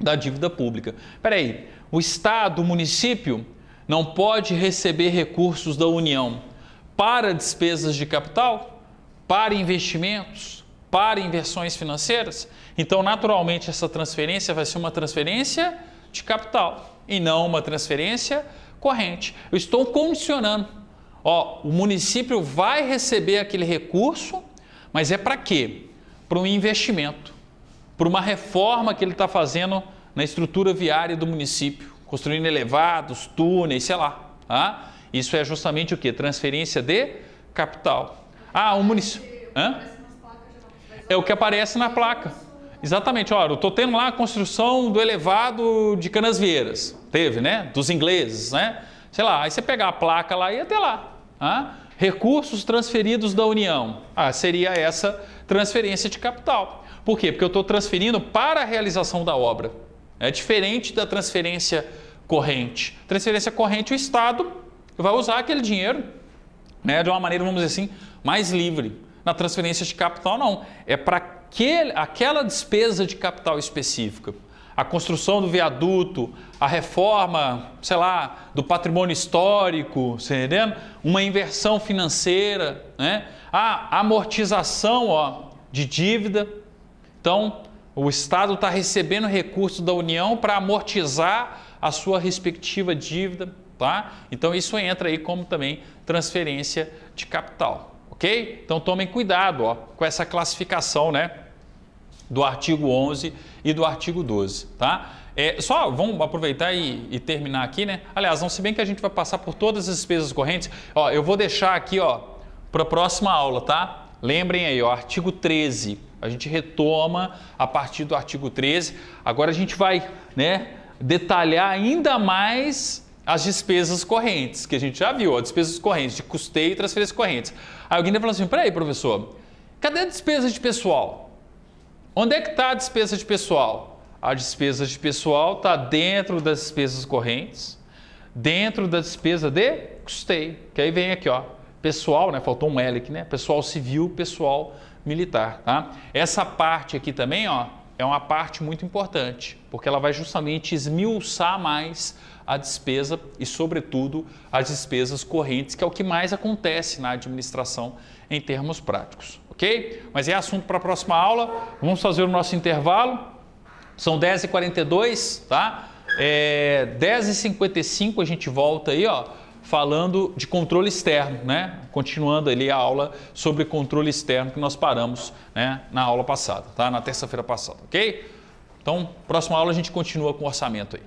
da dívida pública. Espera aí, o Estado, o município, não pode receber recursos da União para despesas de capital, para investimentos, para inversões financeiras? Então, naturalmente, essa transferência vai ser uma transferência de capital e não uma transferência corrente. Eu estou condicionando. Ó, o município vai receber aquele recurso, mas é para quê? Para um investimento, para uma reforma que ele está fazendo na estrutura viária do município, construindo elevados, túneis, sei lá. Tá? Isso é justamente o quê? Transferência de capital. O município... É o que aparece na placa. Exatamente. Olha, eu estou tendo lá a construção do elevado de Canasvieiras. Teve, né? Dos ingleses, né? Sei lá, aí você pegar a placa lá e ia ter lá. Recursos transferidos da União. Seria essa transferência de capital. Por quê? Porque eu estou transferindo para a realização da obra. É diferente da transferência corrente. Transferência corrente, o Estado vai usar aquele dinheiro, né, de uma maneira, vamos dizer assim, mais livre. Na transferência de capital, não. É para aquela despesa de capital específica. A construção do viaduto, a reforma, sei lá, do patrimônio histórico, você entendendo? Uma inversão financeira, né? A amortização, ó, de dívida. Então, o Estado está recebendo recursos da União para amortizar a sua respectiva dívida, tá? Então, isso entra aí como também transferência de capital, ok? Então, tomem cuidado, ó, com essa classificação, né, do artigo 11 e do artigo 12, tá? Só vamos aproveitar e terminar aqui, né? Aliás, não se bem que a gente vai passar por todas as despesas correntes, ó, eu vou deixar aqui, ó, para a próxima aula, tá? Lembrem aí, ó, artigo 13, a gente retoma a partir do artigo 13, agora a gente vai, né, detalhar ainda mais as despesas correntes, que a gente já viu, ó, despesas correntes de custeio e transferências correntes. Aí alguém vai falar assim, peraí, professor, cadê a despesa de pessoal? Onde é que está a despesa de pessoal? A despesa de pessoal está dentro das despesas correntes, dentro da despesa de custeio, que aí vem aqui, ó, pessoal, né? Faltou um L aqui, né? Pessoal civil, pessoal militar, tá? Essa parte aqui também, ó, é uma parte muito importante, porque ela vai justamente esmiuçar mais a despesa e, sobretudo, as despesas correntes, que é o que mais acontece na administração em termos práticos, ok? Mas é assunto para a próxima aula. Vamos fazer o nosso intervalo. São 10h42, tá? 10h55 a gente volta aí, ó, falando de controle externo, né? Continuando ali a aula sobre controle externo que nós paramos, né, na aula passada, tá? Na terça-feira passada, ok? Então, próxima aula a gente continua com o orçamento aí.